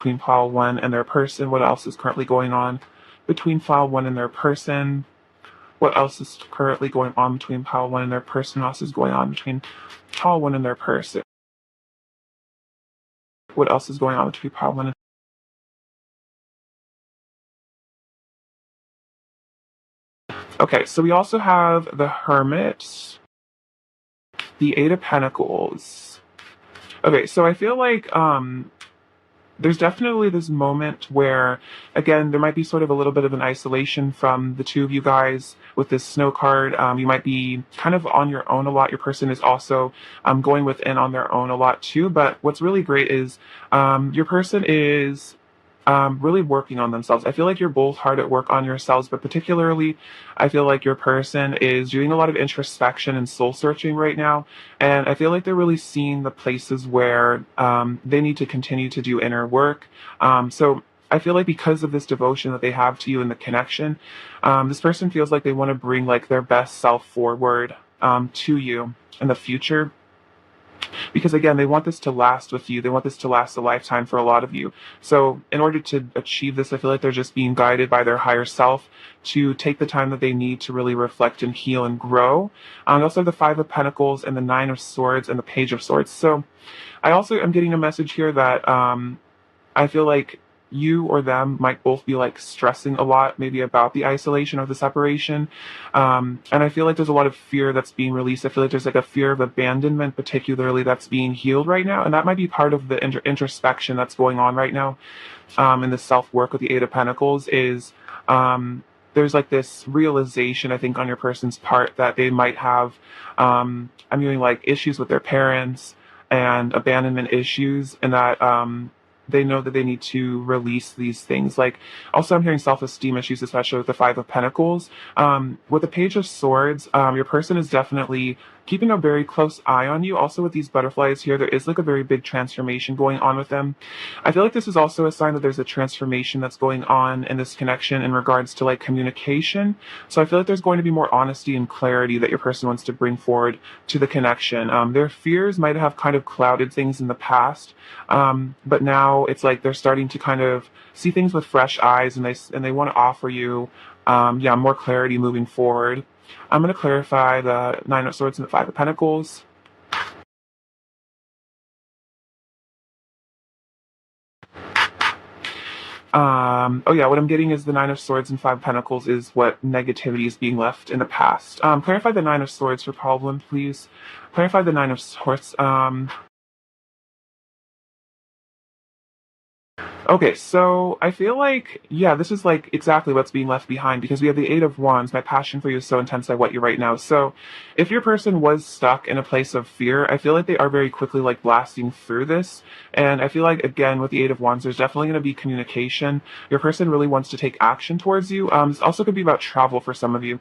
between pile 1 and their person? What else is currently going on between pile 1 and their person? What else is currently going on between pile 1 and their person? What else is going on between pile 1 and their person? What else is going on between pile 1 and... Okay, so we also have the Hermit, the Eight of Pentacles. Okay, so I feel like there's definitely this moment where, again, there might be sort of a little bit of an isolation from the two of you guys with this snow card. You might be kind of on your own a lot. Your person is also going within on their own a lot too. But what's really great is your person is really working on themselves. I feel like you're both hard at work on yourselves, but particularly, I feel like your person is doing a lot of introspection and soul searching right now. And I feel like they're really seeing the places where they need to continue to do inner work. So I feel like because of this devotion that they have to you and the connection, this person feels like they want to bring like their best self forward to you in the future, because again, they want this to last with you. They want this to last a lifetime for a lot of you. So in order to achieve this, I feel like they're just being guided by their higher self to take the time that they need to really reflect and heal and grow. They also have the Five of Pentacles and the Nine of Swords and the Page of Swords. So I also am getting a message here that I feel like you or them might both be like stressing a lot, maybe about the isolation or the separation. And I feel like there's a lot of fear that's being released. I feel like there's like a fear of abandonment, particularly, that's being healed right now. And that might be part of the introspection that's going on right now in the self work with the Eight of Pentacles is. There's like this realization, I think, on your person's part that they might have, I'm hearing like issues with their parents and abandonment issues, and that they know that they need to release these things. Like, also, I'm hearing self-esteem issues, especially with the Five of Pentacles. With the Page of Swords, your person is definitely keeping a very close eye on you. Also, with these butterflies here, there is like a very big transformation going on with them. I feel like this is also a sign that there's a transformation that's going on in this connection in regards to like communication. So I feel like there's going to be more honesty and clarity that your person wants to bring forward to the connection. Their fears might have kind of clouded things in the past, but now it's like they're starting to kind of see things with fresh eyes, and they want to offer you more clarity moving forward. I'm going to clarify the Nine of Swords and the Five of Pentacles. What I'm getting is the Nine of Swords and Five of Pentacles is what negativity is being left in the past. Clarify the Nine of Swords for problem, please. Clarify the Nine of Swords. Okay, so I feel like, yeah, this is like exactly what's being left behind, because we have the Eight of Wands. My passion for you is so intense, I want you right now. So if your person was stuck in a place of fear, I feel like they are very quickly like blasting through this. And I feel like, again, with the Eight of Wands, there's definitely going to be communication. Your person really wants to take action towards you. This also could be about travel for some of you.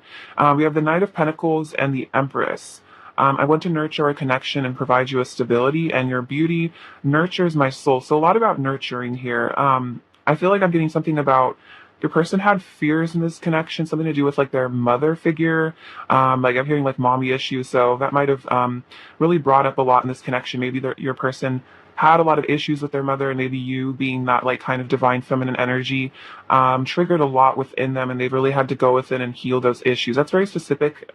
We have the Knight of Pentacles and the Empress. I want to nurture our connection and provide you a stability, and your beauty nurtures my soul. So a lot about nurturing here. I feel like I'm getting something about your person had fears in this connection, something to do with like their mother figure. Like I'm hearing like mommy issues. So that might have really brought up a lot in this connection. Maybe your person had a lot of issues with their mother, and maybe you being that like kind of divine feminine energy triggered a lot within them, and they've really had to go within and heal those issues. That's very specific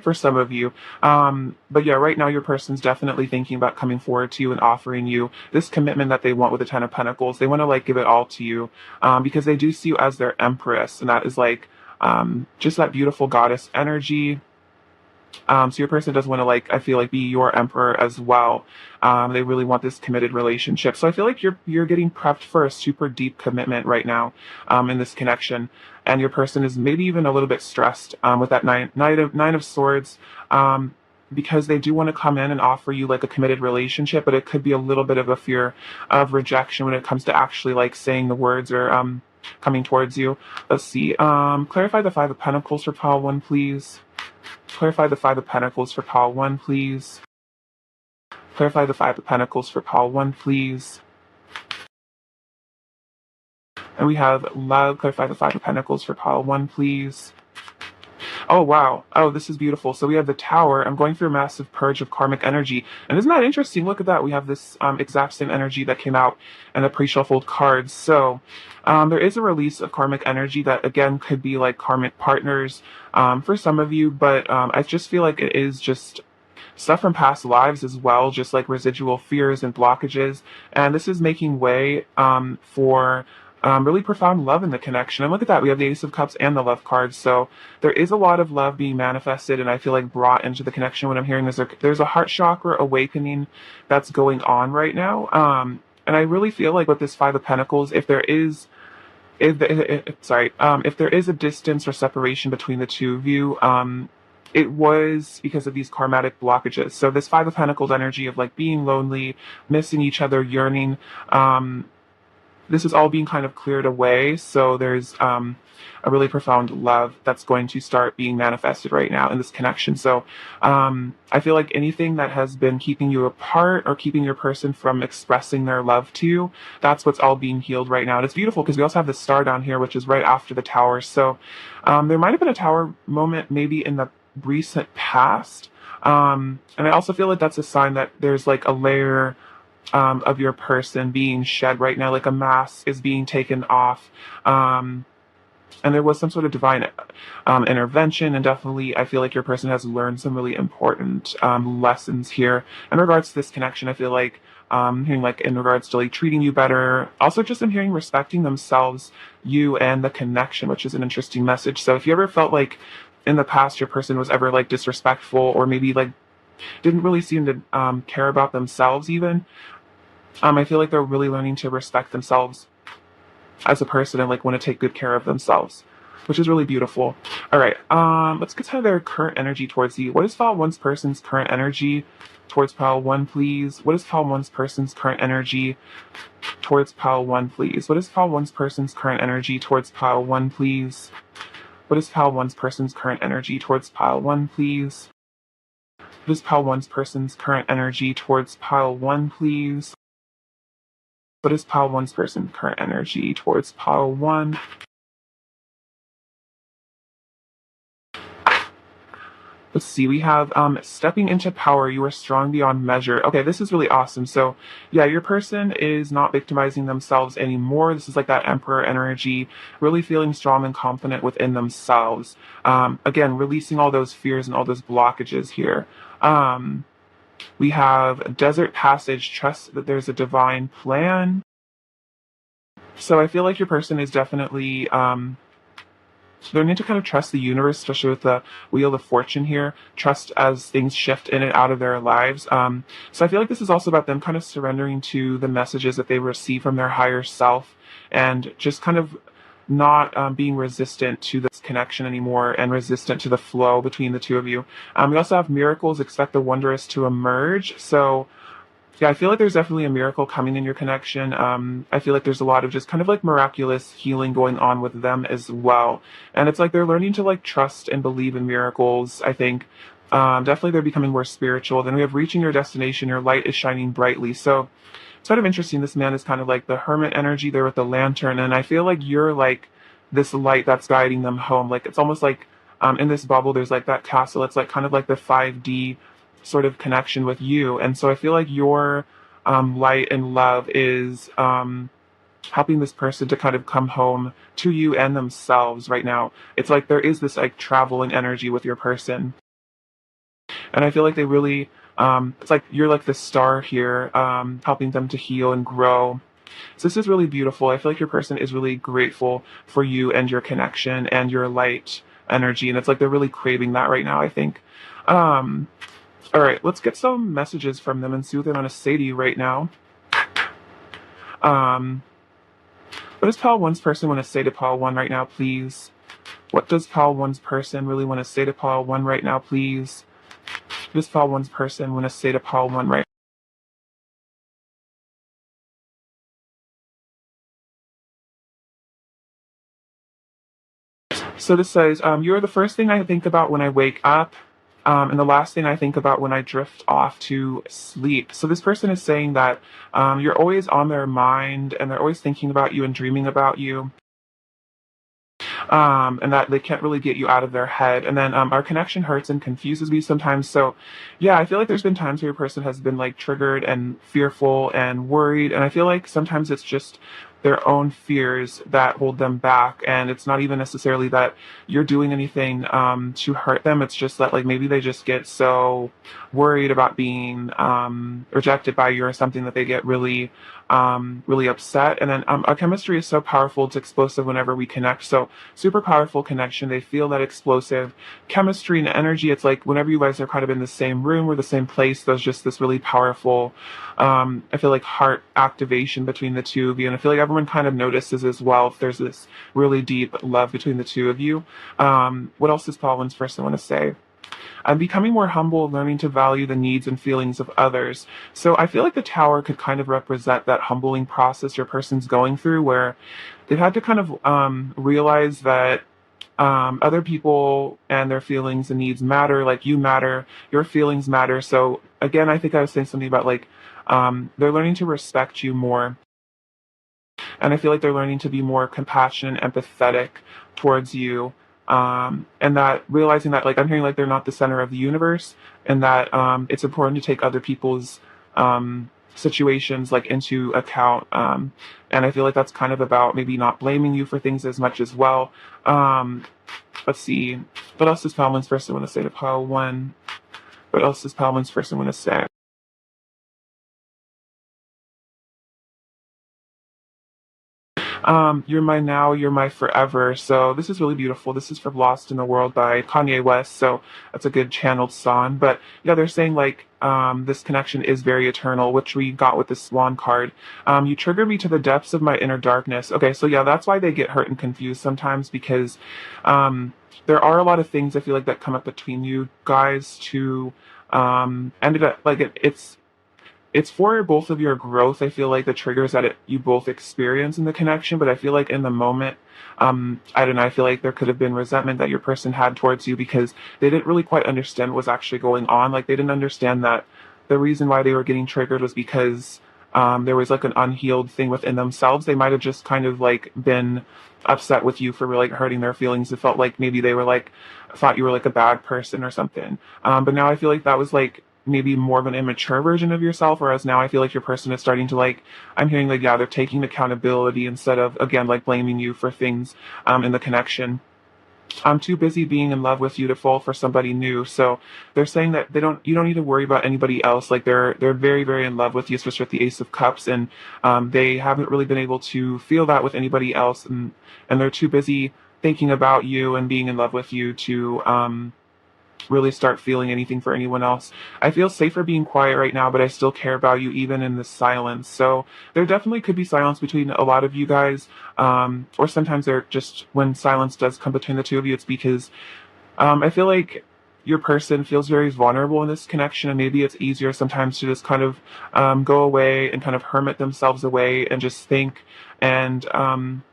for some of you. But yeah, right now your person's definitely thinking about coming forward to you and offering you this commitment that they want with the Ten of Pentacles. They want to like give it all to you, because they do see you as their empress, and that is like just that beautiful goddess energy. So your person does want to like, I feel like, be your emperor as well. They really want this committed relationship. So I feel like you're getting prepped for a super deep commitment right now in this connection. And your person is maybe even a little bit stressed with that nine of Swords. Because they do want to come in and offer you like a committed relationship, but it could be a little bit of a fear of rejection when it comes to actually like saying the words or coming towards you. Let's see. Clarify the Five of Pentacles for pile 1, please. Clarify the Five of Pentacles for pile 1, please. Clarify the Five of Pentacles for pile 1, please. And we have love. Clarify the Five of Pentacles for pile 1, please. Oh, wow. Oh, this is beautiful. So we have the Tower. I'm going through a massive purge of karmic energy. And isn't that interesting? Look at that. We have this exact same energy that came out in the pre-shuffled cards. So there is a release of karmic energy that, again, could be like karmic partners for some of you. But I just feel like it is just stuff from past lives as well, just like residual fears and blockages. And this is making way for really profound love in the connection. And look at that, we have the Ace of Cups and the Love cards. So there is a lot of love being manifested, and I feel like brought into the connection. When I'm hearing this, there's a heart chakra awakening that's going on right now. And I really feel like with this Five of Pentacles, if there is if there is a distance or separation between the two of you, it was because of these karmatic blockages. So this Five of Pentacles energy of like being lonely, missing each other, yearning, this is all being kind of cleared away. So there's a really profound love that's going to start being manifested right now in this connection. So I feel like anything that has been keeping you apart or keeping your person from expressing their love to you, that's what's all being healed right now. And it's beautiful because we also have the Star down here, which is right after the Tower. So there might have been a Tower moment maybe in the recent past. And I also feel like that's a sign that there's like a layer of your person being shed right now, like a mask is being taken off. And there was some sort of divine intervention, and definitely I feel like your person has learned some really important lessons here in regards to this connection. I feel like hearing like in regards to like treating you better, also just in hearing respecting themselves, you and the connection, which is an interesting message. So if you ever felt like in the past your person was ever like disrespectful or maybe like didn't really seem to care about themselves even, I feel like they're really learning to respect themselves as a person and like want to take good care of themselves, which is really beautiful. All right, let's get to their current energy towards you. What is Pile One's person's current energy towards Pile One, please? What is Pile One's person's current energy towards Pile One, please? What is Pile One's person's current energy towards Pile One, please? What is Pile One's person's current energy towards Pile One, please? What is Pile One's person's current energy towards Pile One, please? What is Pile One's person's current energy towards Pile One? Let's see, we have stepping into power, you are strong beyond measure. Okay, this is really awesome. So yeah, your person is not victimizing themselves anymore. This is like that Emperor energy, really feeling strong and confident within themselves. Again, releasing all those fears and all those blockages here. We have desert passage, trust that there's a divine plan. So I feel like your person is definitely learning to kind of trust the universe, especially with the Wheel of Fortune here. Trust as things shift in and out of their lives. So I feel like this is also about them kind of surrendering to the messages that they receive from their higher self and just kind of not being resistant to this connection anymore and resistant to the flow between the two of you. We also have miracles, expect the wondrous to emerge. So yeah, I feel like there's definitely a miracle coming in your connection. I feel like there's a lot of just kind of like miraculous healing going on with them as well. And it's like they're learning to like trust and believe in miracles, I think. Definitely they're becoming more spiritual. Then we have reaching your destination, your light is shining brightly. So it's kind of interesting. This man is kind of like the hermit energy there with the lantern. And I feel like you're like this light that's guiding them home. Like it's almost like in this bubble, there's like that castle. It's like kind of like the 5D sort of connection with you. And so I feel like your light and love is helping this person to kind of come home to you and themselves right now. It's like there is this like traveling energy with your person. And I feel like they really, it's like you're like the star here, helping them to heal and grow. So this is really beautiful. I feel like your person is really grateful for you and your connection and your light energy. And it's like they're really craving that right now, I think. All right, let's get some messages from them and see what they want to say to you right now. What does Pile One's person want to say to Pile One right now, please? What does Pile One's person really want to say to Pile One right now, please? What does Pile One's person want to say to Pile One right now? So this says, you're the first thing I think about when I wake up. And the last thing I think about when I drift off to sleep. So this person is saying that you're always on their mind and they're always thinking about you and dreaming about you. and that they can't really get you out of their head. And then our connection hurts and confuses me sometimes. So, yeah, I feel like there's been times where your person has been like triggered and fearful and worried, and I feel like sometimes it's just their own fears that hold them back, and it's not even necessarily that you're doing anything to hurt them. It's just that like maybe they just get so worried about being rejected by you or something that they get really upset. And then our chemistry is so powerful, it's explosive whenever we connect. So super powerful connection. They feel that explosive chemistry and energy. It's like whenever you guys are kind of in the same room or the same place, there's just this really powerful, I feel like heart activation between the two of you. And I feel like everyone kind of notices as well if there's this really deep love between the two of you. What else does Pauline's person want to say? I'm becoming more humble, learning to value the needs and feelings of others. So I feel like the tower could kind of represent that humbling process your person's going through, where they've had to kind of realize that other people and their feelings and needs matter, like you matter, your feelings matter. So again, I think I was saying something about like they're learning to respect you more. And I feel like they're learning to be more compassionate and empathetic towards you. And that realizing that, like, I'm hearing like they're not the center of the universe, and that it's important to take other people's situations like into account. And I feel like that's kind of about maybe not blaming you for things as much as well. Let's see. What else does Palman's person want to say to pile one? What else does Palman's person want to say? You're my now, you're my forever. So this is really beautiful. This is from Lost in the World by Kanye West. So that's a good channeled song. But yeah, they're saying like this connection is very eternal, which we got with the Swan card. You trigger me to the depths of my inner darkness. Okay, so yeah, that's why they get hurt and confused sometimes, because there are a lot of things I feel like that come up between you guys to ended up like it's for both of your growth. I feel like the triggers that you both experience in the connection, but I feel like in the moment, I don't know, I feel like there could have been resentment that your person had towards you because they didn't really quite understand what was actually going on. Like they didn't understand that the reason why they were getting triggered was because there was like an unhealed thing within themselves. They might have just kind of like been upset with you for like hurting their feelings. It felt like maybe they were like thought you were like a bad person or something. But now I feel like that was like maybe more of an immature version of yourself, whereas now I feel like your person is starting to like, I'm hearing like, yeah, they're taking accountability instead of again like blaming you for things in the connection. I'm too busy being in love with you to fall for somebody new. So they're saying that you don't need to worry about anybody else. Like they're very, very in love with you, especially with the Ace of Cups, and they haven't really been able to feel that with anybody else, and they're too busy thinking about you and being in love with you to really start feeling anything for anyone else. I feel safer being quiet right now, but I still care about you even in the silence. So there definitely could be silence between a lot of you guys, or sometimes there just when silence does come between the two of you, it's because I feel like your person feels very vulnerable in this connection, and maybe it's easier sometimes to just kind of go away and kind of hermit themselves away and just think and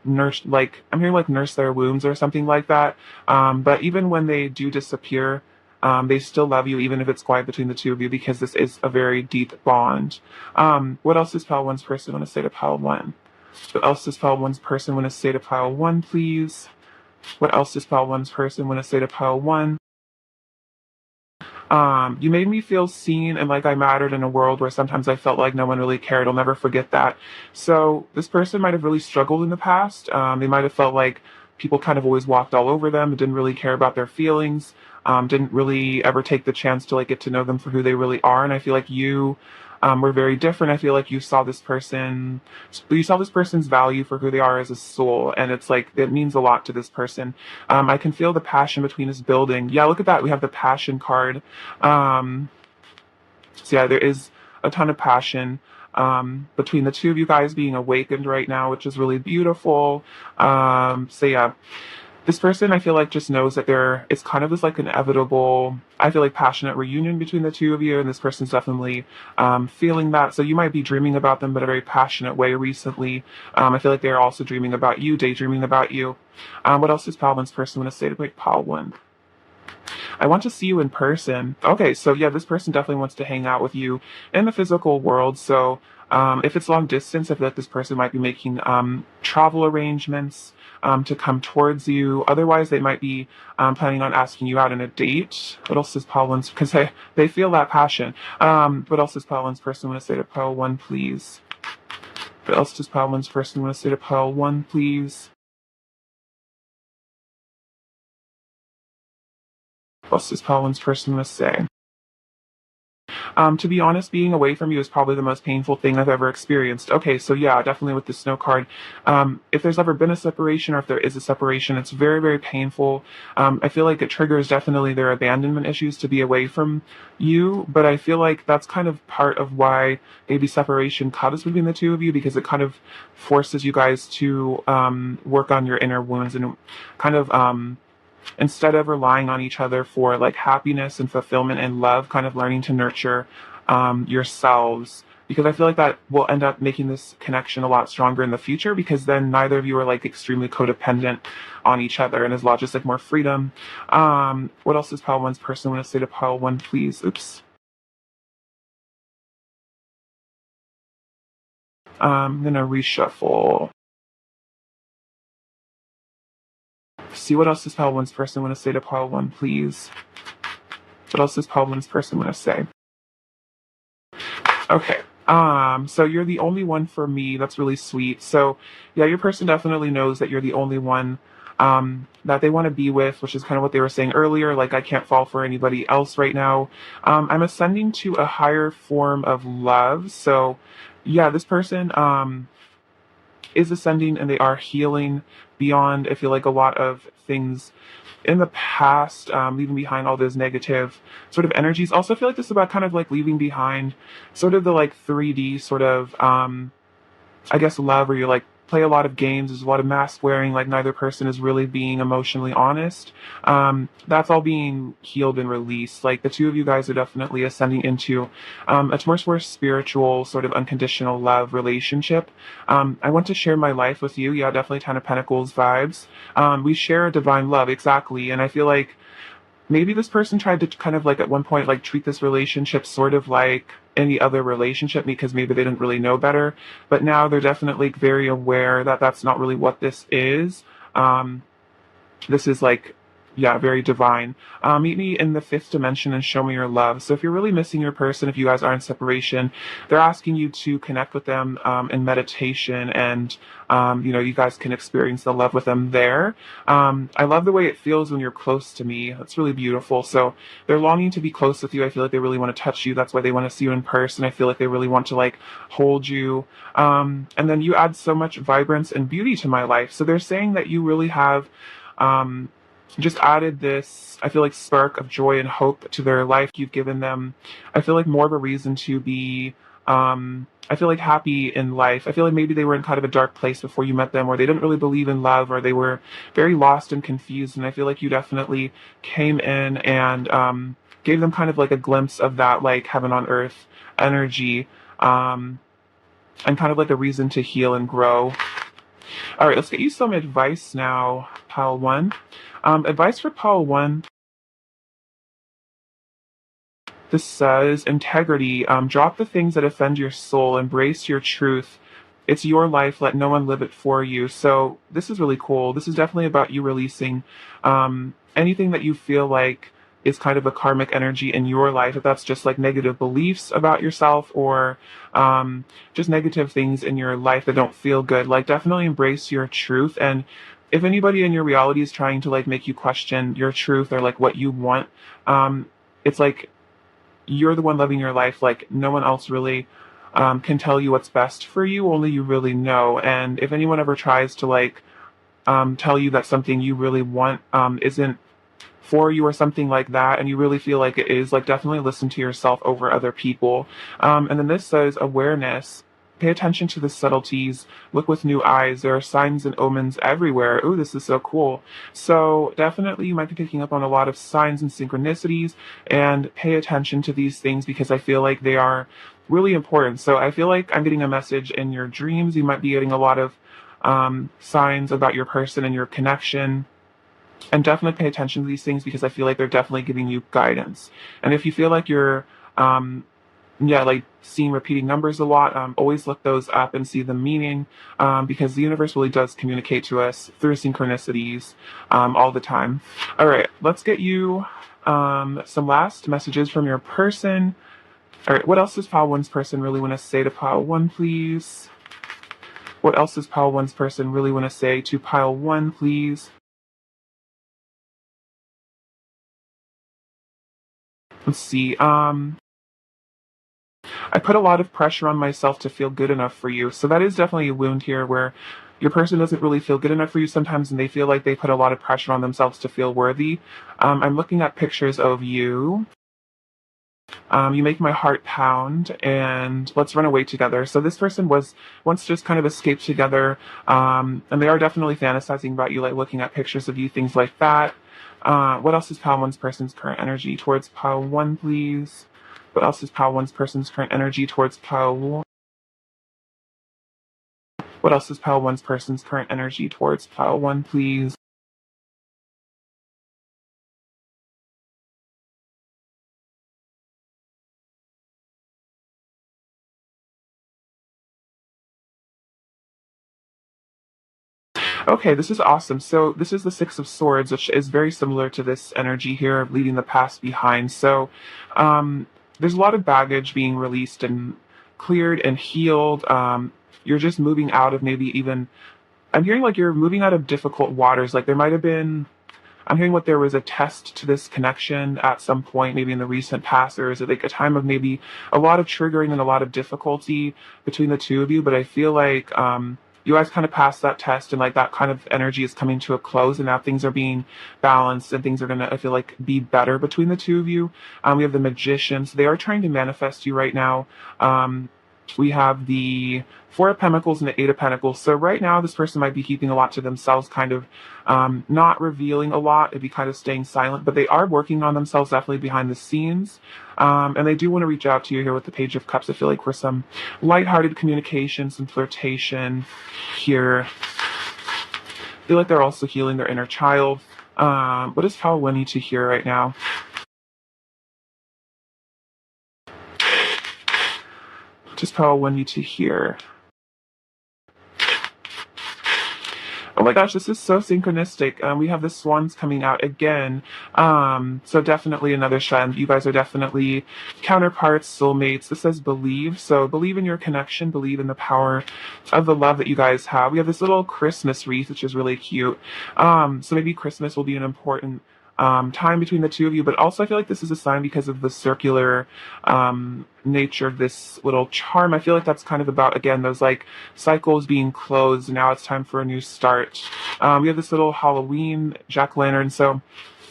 nurse, like I'm hearing like nurse their wounds or something like that. But even when they do disappear, they still love you, even if it's quiet between the two of you, because this is a very deep bond. What else does Pile One's person want to say to Pile One? What else does Pile One's person want to say to Pile One, please? What else does Pile One's person want to say to Pile One? You made me feel seen and like I mattered in a world where sometimes I felt like no one really cared. I'll never forget that. So this person might have really struggled in the past. They might have felt like people kind of always walked all over them, didn't really care about their feelings, didn't really ever take the chance to like get to know them for who they really are. And I feel like you were very different. I feel like you saw this person's value for who they are as a soul, and it's like it means a lot to this person. I can feel the passion between us building. Yeah, look at that. We have the passion card. Um, so yeah, there is a ton of passion between the two of you guys being awakened right now, which is really beautiful. So yeah, this person I feel like just knows that it's kind of this like inevitable, I feel like passionate reunion between the two of you, and this person's definitely feeling that. So you might be dreaming about them in a very passionate way recently. I feel like they're also dreaming about you, daydreaming about you. What else does Palman's person want to say to like Palwan? I want to see you in person. Okay, so yeah, this person definitely wants to hang out with you in the physical world. So if it's long distance, I feel like this person might be making travel arrangements to come towards you. Otherwise, they might be planning on asking you out on a date. What else does Pile 1's, because they feel that passion. What else does Pile 1's person want to say to Pile 1, please? What else does Pile 1's person want to say to Pile 1, please? What else does Pile 1's person want to say? To be honest, being away from you is probably the most painful thing I've ever experienced. Okay, so yeah, definitely with the snow card. If there's ever been a separation or if there is a separation, it's very, very painful. I feel like it triggers definitely their abandonment issues to be away from you, but I feel like that's kind of part of why maybe separation comes between the two of you because it kind of forces you guys to work on your inner wounds and kind of instead of relying on each other for like happiness and fulfillment and love, kind of learning to nurture yourselves. Because I feel like that will end up making this connection a lot stronger in the future because then neither of you are like extremely codependent on each other and there's a lot just like more freedom. What else does Pile 1's person want to say to Pile 1, please? Oops. I'm gonna reshuffle. See what else does Pile 1's person want to say to Pile 1, please? What else does Pile 1's person want to say? Okay. So you're the only one for me. That's really sweet. So yeah, your person definitely knows that you're the only one that they want to be with, which is kind of what they were saying earlier. Like, I can't fall for anybody else right now. I'm ascending to a higher form of love. So yeah, this person is ascending and they are healing beyond, I feel like, a lot of things in the past, leaving behind all those negative sort of energies. Also, I feel like this is about kind of like leaving behind sort of the like 3D sort of I guess love where you like play a lot of games, there's a lot of mask wearing, like neither person is really being emotionally honest. That's all being healed and released. Like the two of you guys are definitely ascending into a much more spiritual, sort of unconditional love relationship. I want to share my life with you. Yeah, definitely Ten of Pentacles vibes. We share a divine love, exactly. And I feel like maybe this person tried to kind of like at one point like treat this relationship sort of like any other relationship because maybe they didn't really know better, but now they're definitely very aware that that's not really what this is. This is like, yeah, very divine. Meet me in the fifth dimension and show me your love. So if you're really missing your person, if you guys are in separation, they're asking you to connect with them in meditation, and you guys can experience the love with them there. I love the way it feels when you're close to me. That's really beautiful. So they're longing to be close with you. I feel like they really want to touch you. That's why they want to see you in person. I feel like they really want to like hold you. And then you add so much vibrance and beauty to my life. So they're saying that you really have um, just added this, I feel like, spark of joy and hope to their life. You've given them, I feel like, more of a reason to be, I feel like, happy in life. I feel like maybe they were in kind of a dark place before you met them, or they didn't really believe in love, or they were very lost and confused. And I feel like you definitely came in and gave them kind of like a glimpse of that, like, heaven on earth energy, and kind of like a reason to heal and grow. All right, let's get you some advice now, Pile 1. Advice for Pile 1. This says integrity. Drop the things that offend your soul. Embrace your truth. It's your life. Let no one live it for you. So this is really cool. This is definitely about you releasing anything that you feel like is kind of a karmic energy in your life. If that's just like negative beliefs about yourself or just negative things in your life that don't feel good, like definitely embrace your truth. And if anybody in your reality is trying to like make you question your truth or like what you want, it's like you're the one living your life. Like no one else really can tell you what's best for you. Only you really know. And if anyone ever tries to like tell you that something you really want isn't for you or something like that, and you really feel like it is, like definitely listen to yourself over other people. And then this says awareness. Pay attention to the subtleties. Look with new eyes. There are signs and omens everywhere. Ooh, this is so cool. So definitely you might be picking up on a lot of signs and synchronicities, and pay attention to these things because I feel like they are really important. So I feel like I'm getting a message in your dreams. You might be getting a lot of signs about your person and your connection. And definitely pay attention to these things because I feel like they're definitely giving you guidance. And if you feel like you're, yeah, like seeing repeating numbers a lot, always look those up and see the meaning, because the universe really does communicate to us through synchronicities all the time. All right, let's get you some last messages from your person. All right, what else does pile one's person really want to say to pile one, please? What else does pile one's person really want to say to pile one, please? Let's see. I put a lot of pressure on myself to feel good enough for you. So that is definitely a wound here where your person doesn't really feel good enough for you sometimes and they feel like they put a lot of pressure on themselves to feel worthy. I'm looking at pictures of you. You make my heart pound, and let's run away together. So this person was once just kind of escaped together, and they are definitely fantasizing about you, like looking at pictures of you, things like that. What else is pile one's person's current energy towards pile one, please? What else is pile one's person's current energy towards pile one? What else is pile one's person's current energy towards pile one, please? Okay, this is awesome. So this is the Six of Swords, which is very similar to this energy here of leaving the past behind. So there's a lot of baggage being released and cleared and healed. You're just moving out of maybe even, I'm hearing like you're moving out of difficult waters. Like there might have been, I'm hearing what there was a test to this connection at some point, maybe in the recent past, or is it like a time of maybe a lot of triggering and a lot of difficulty between the two of you? But I feel like you guys kind of passed that test, and like that kind of energy is coming to a close, and now things are being balanced, and things are gonna, I feel like, be better between the two of you. We have the Magician, so they are trying to manifest you right now. We have the Four of Pentacles and the Eight of Pentacles. So right now, this person might be keeping a lot to themselves, kind of not revealing a lot. It'd be kind of staying silent, but they are working on themselves definitely behind the scenes. And they do want to reach out to you here with the Page of Cups. I feel like for some lighthearted communication, some flirtation here. I feel like they're also healing their inner child. What does Pile One need to hear right now? What does Pile One need to hear? Oh my gosh, this is so synchronistic. We have the swans coming out again. So definitely another trend. You guys are definitely counterparts, soulmates. This says believe. So believe in your connection, believe in the power of the love that you guys have. We have this little Christmas wreath, which is really cute. So maybe Christmas will be an important time between the two of you, but also I feel like this is a sign because of the circular nature of this little charm. I feel like that's kind of about, again, those like cycles being closed, and now it's time for a new start. We have this little Halloween jack-o'-lantern, so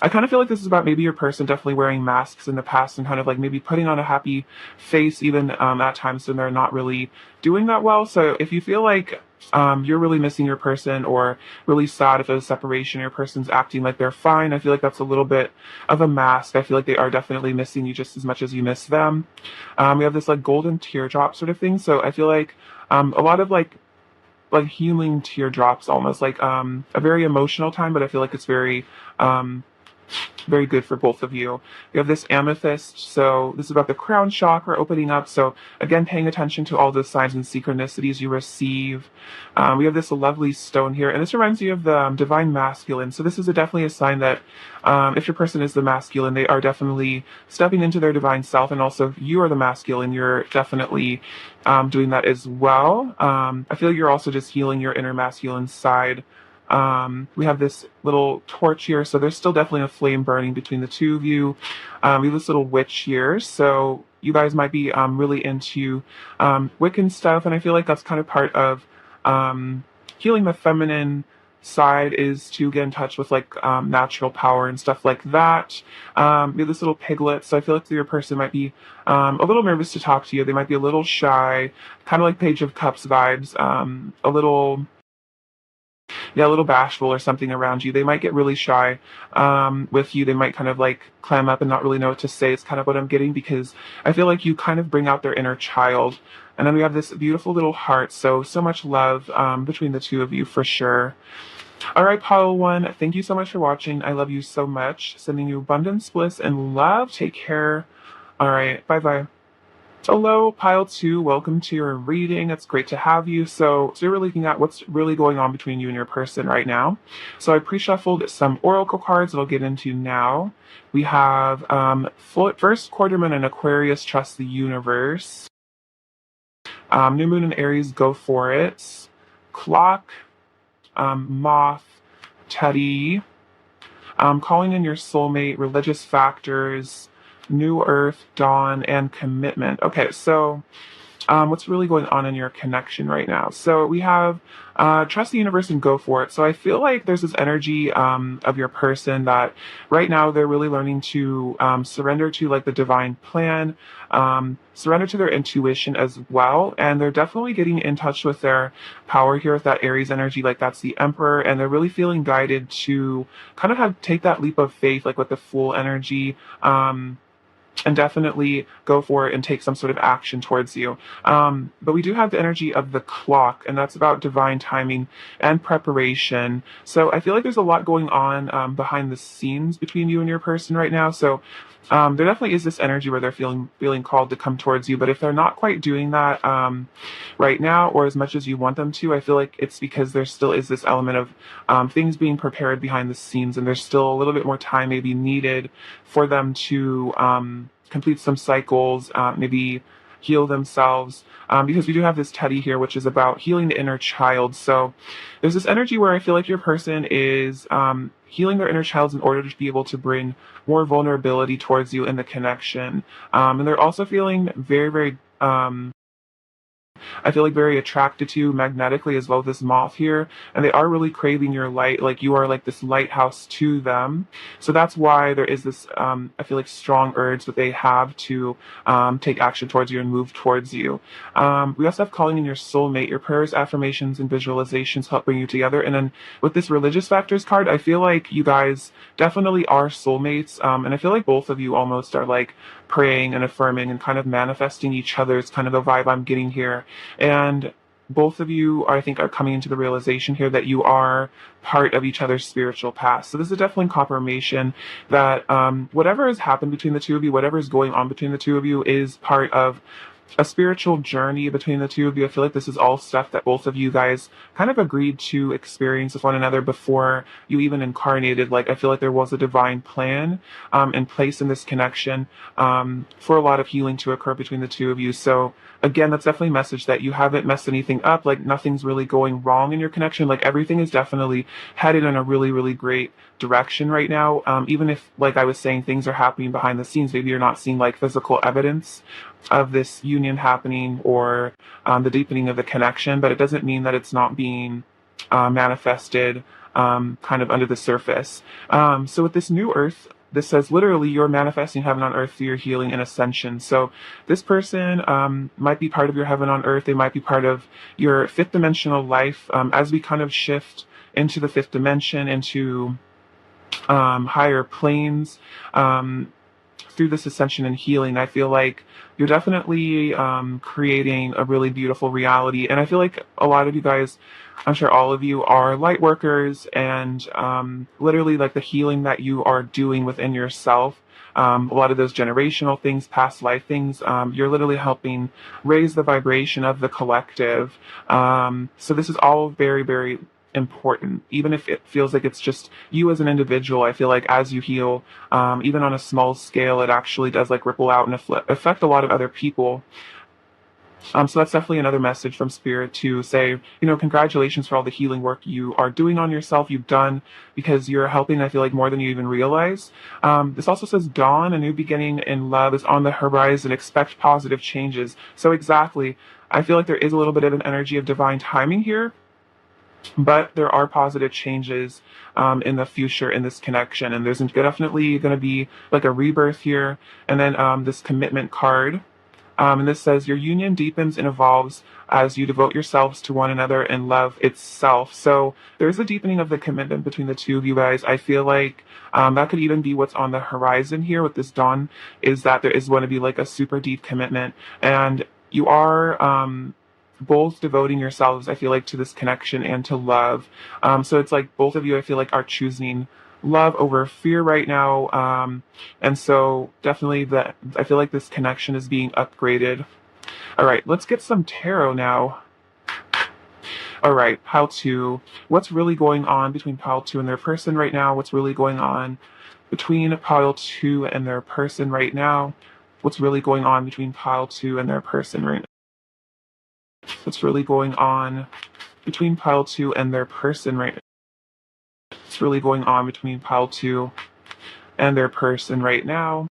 I kind of feel like this is about maybe your person definitely wearing masks in the past and kind of like maybe putting on a happy face even at times when they're not really doing that well. So if you feel like you're really missing your person or really sad if there's a separation, your person's acting like they're fine, I feel like that's a little bit of a mask. I feel like they are definitely missing you just as much as you miss them. We have this like golden teardrop sort of thing. So I feel like a lot of like healing teardrops, almost like a very emotional time, but I feel like it's very good for both of you. We have this amethyst, so this is about the crown chakra opening up. So again, paying attention to all the signs and synchronicities you receive. We have this lovely stone here, and this reminds you of the divine masculine. So this is definitely a sign that if your person is the masculine, they are definitely stepping into their divine self, and also if you are the masculine, you're definitely doing that as well. I feel like you're also just healing your inner masculine side. We have this little torch here, so there's still definitely a flame burning between the two of you. We have this little witch here, so you guys might be really into Wiccan stuff, and I feel like that's kind of part of healing the feminine side, is to get in touch with like natural power and stuff like that. We have this little piglet, so I feel like your person might be a little nervous to talk to you. They might be a little shy, kind of like Page of Cups vibes, a little, yeah, a little bashful or something around you. They might get really shy with you. They might kind of like clam up and not really know what to say. It's kind of what I'm getting, because I feel like you kind of bring out their inner child. And then we have this beautiful little heart. So much love between the two of you for sure. All right, pile one, thank you so much for watching. I love you so much. Sending you abundance, bliss, and love. Take care. All right, bye bye. Hello, pile two. Welcome to your reading. It's great to have you. So you're looking at what's really going on between you and your person right now. So I pre-shuffled some oracle cards that I'll get into now. We have first quarterman and Aquarius, trust the universe. New moon and Aries, go for it. Clock, moth, Teddy, calling in your soulmate, religious factors, new earth, dawn, and commitment. Okay, so what's really going on in your connection right now? So we have trust the universe and go for it. So I feel like there's this energy of your person that right now they're really learning to surrender to like the divine plan, surrender to their intuition as well, and they're definitely getting in touch with their power here with that Aries energy. Like that's the Emperor, and they're really feeling guided to kind of have take that leap of faith, like with the Fool energy. And definitely go for it and take some sort of action towards you. But we do have the energy of the clock, and that's about divine timing and preparation. So I feel like there's a lot going on behind the scenes between you and your person right now. So there definitely is this energy where they're feeling called to come towards you. But if they're not quite doing that right now, or as much as you want them to, I feel like it's because there still is this element of things being prepared behind the scenes, and there's still a little bit more time maybe needed for them to complete some cycles, maybe heal themselves, because we do have this Teddy here, which is about healing the inner child. So there's this energy where I feel like your person is healing their inner child in order to be able to bring more vulnerability towards you in the connection. And they're also feeling very, very I feel like very attracted to you magnetically as well, this moth here, and they are really craving your light. Like you are like this lighthouse to them. So that's why there is this I feel like strong urge that they have to take action towards you and move towards you. We also have calling in your soulmate. Your prayers, affirmations, and visualizations help bring you together. And then with this religious factors card, I feel like you guys definitely are soulmates. And I feel like both of you almost are like praying and affirming and kind of manifesting each other. It's kind of the vibe I'm getting here. And both of you, I think, are coming into the realization here that you are part of each other's spiritual past. So this is definitely confirmation that whatever has happened between the two of you, whatever is going on between the two of you, is part of a spiritual journey between the two of you. I feel like this is all stuff that both of you guys kind of agreed to experience with one another before you even incarnated. Like, I feel like there was a divine plan in place in this connection for a lot of healing to occur between the two of you. So again, that's definitely a message that you haven't messed anything up. Like, nothing's really going wrong in your connection. Like, everything is definitely headed in a really, really great direction right now. Even if, like I was saying, things are happening behind the scenes, maybe you're not seeing like physical evidence of this union happening or the deepening of the connection, but it doesn't mean that it's not being manifested kind of under the surface. So with this new earth, this says literally you're manifesting heaven on earth through your healing and ascension. So this person might be part of your heaven on earth. They might be part of your fifth dimensional life as we kind of shift into the fifth dimension, into higher planes. Through this ascension and healing, I feel like you're definitely creating a really beautiful reality. And I feel like a lot of you guys, I'm sure all of you, are light workers, and literally like the healing that you are doing within yourself. A lot of those generational things, past life things, you're literally helping raise the vibration of the collective. So this is all very, very important, even if it feels like it's just you as an individual. I feel like as you heal, even on a small scale, it actually does like ripple out and affect a lot of other people. So that's definitely another message from Spirit to say, congratulations for all the healing work you are doing on yourself, you've done, because you're helping, I feel like, more than you even realize. This also says dawn, a new beginning in love is on the horizon, expect positive changes. So exactly, I feel like there is a little bit of an energy of divine timing here, but there are positive changes in the future in this connection, and there's definitely going to be like a rebirth here. And then this commitment card, and this says your union deepens and evolves as you devote yourselves to one another and love itself. So there's a deepening of the commitment between the two of you guys. I feel like that could even be what's on the horizon here with this dawn, is that there is going to be like a super deep commitment, and you are both devoting yourselves, I feel like, to this connection and to love. So it's like both of you, I feel like, are choosing love over fear right now. And so definitely that I feel like this connection is being upgraded. All right, let's get some tarot now. All right, pile two. What's really going on between pile two and their person right now? What's really going on between pile two and their person right now? What's really going on between pile two and their person right now? What's really going on between pile two and their person right now? What's really going on between pile two and their person right now?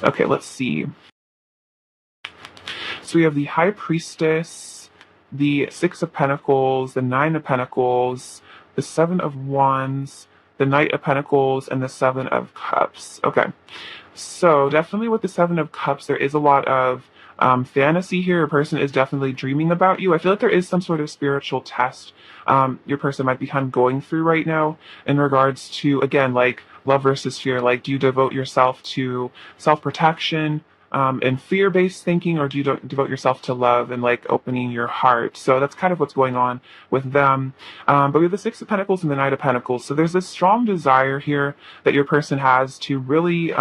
Okay, let's see. So we have the High Priestess, the Six of Pentacles, the Nine of Pentacles, the Seven of Wands, the Knight of Pentacles, and the Seven of Cups. Okay. So definitely with the Seven of Cups, there is a lot of fantasy here. A person is definitely dreaming about you. I feel like there is some sort of spiritual test your person might be kind of going through right now in regards to, again, like love versus fear. Like, do you devote yourself to self-protection and fear-based thinking, or do you devote yourself to love and like opening your heart? So that's kind of what's going on with them. But we have the Six of Pentacles and the Knight of Pentacles. So there's this strong desire here that your person has to really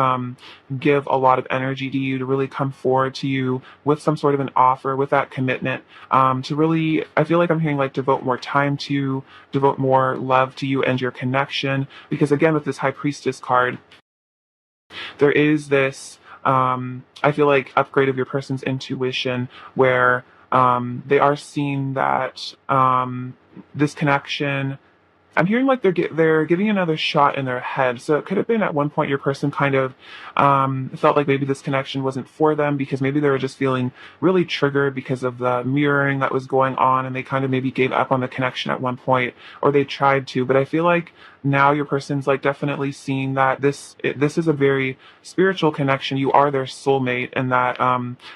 give a lot of energy to you, to really come forward to you with some sort of an offer, with that commitment, to really, I feel like I'm hearing like devote more time to you, devote more love to you and your connection. Because again, with this High Priestess card, there is this, I feel like, upgrade of your person's intuition where they are seeing that this connection, I'm hearing like they're giving another shot in their head. So it could have been at one point your person kind of felt like maybe this connection wasn't for them because maybe they were just feeling really triggered because of the mirroring that was going on, and they kind of maybe gave up on the connection at one point, or they tried to. But I feel like now your person's like definitely seeing that this is a very spiritual connection. You are their soulmate, and that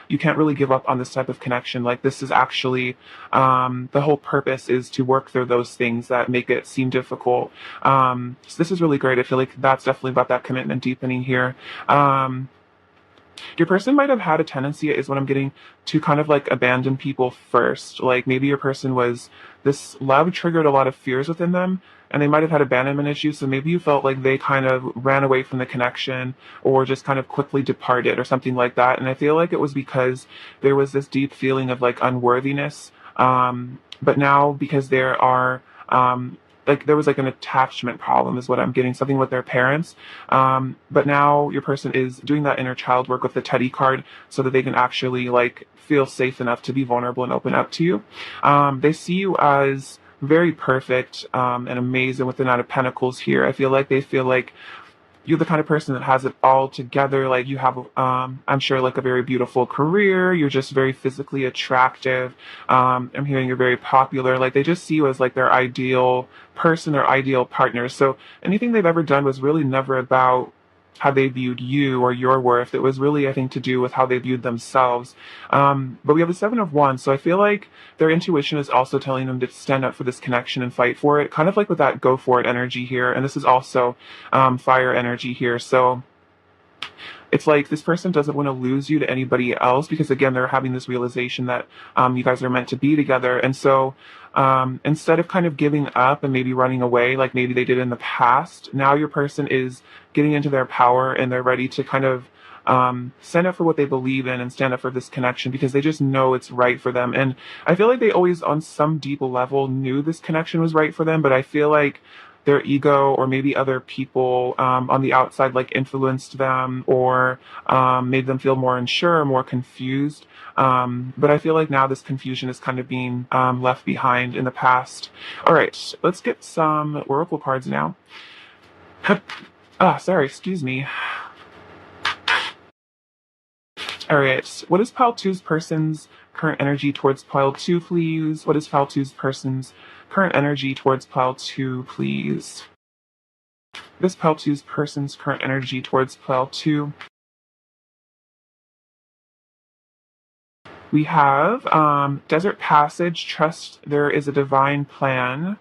you can't really give up on this type of connection. Like, this is actually the whole purpose is to work through those things that make it seem difficult. So this is really great. I feel like that's definitely about that commitment deepening here. Your person might have had a tendency, is what I'm getting, to kind of like abandon people first. Like maybe your person was, this love triggered a lot of fears within them, and they might have had abandonment issues. So maybe you felt like they kind of ran away from the connection or just kind of quickly departed or something like that. And I feel like it was because there was this deep feeling of like unworthiness. But now, because there are, like there was like an attachment problem is what I'm getting, something with their parents. But now your person is doing that inner child work with the Teddy card so that they can actually like feel safe enough to be vulnerable and open up to you. They see you as very perfect and amazing with the Knight of Pentacles here. I feel like they feel like you're the kind of person that has it all together. Like you have, I'm sure, like a very beautiful career. You're just very physically attractive. I'm hearing you're very popular. Like they just see you as like their ideal person or ideal partner. So anything they've ever done was really never about how they viewed you or your worth. It was really, I think, to do with how they viewed themselves. But we have the Seven of Wands. So I feel like their intuition is also telling them to stand up for this connection and fight for it, kind of like with that go for it energy here. And this is also fire energy here. So it's like this person doesn't want to lose you to anybody else because, again, they're having this realization that you guys are meant to be together. And so instead of kind of giving up and maybe running away like maybe they did in the past, now your person is getting into their power and they're ready to kind of stand up for what they believe in and stand up for this connection because they just know it's right for them. And I feel like they always, on some deep level, knew this connection was right for them, but I feel like their ego or maybe other people on the outside like influenced them or made them feel more unsure, more confused. But I feel like now this confusion is kind of being left behind in the past. All right, let's get some oracle cards now. Sorry, excuse me. All right, what is pile two's person's current energy towards pile two, please? What is pile two's person's current energy towards pile two, please? This pile two's person's current energy towards pile two. We have Desert Passage, trust there is a divine plan,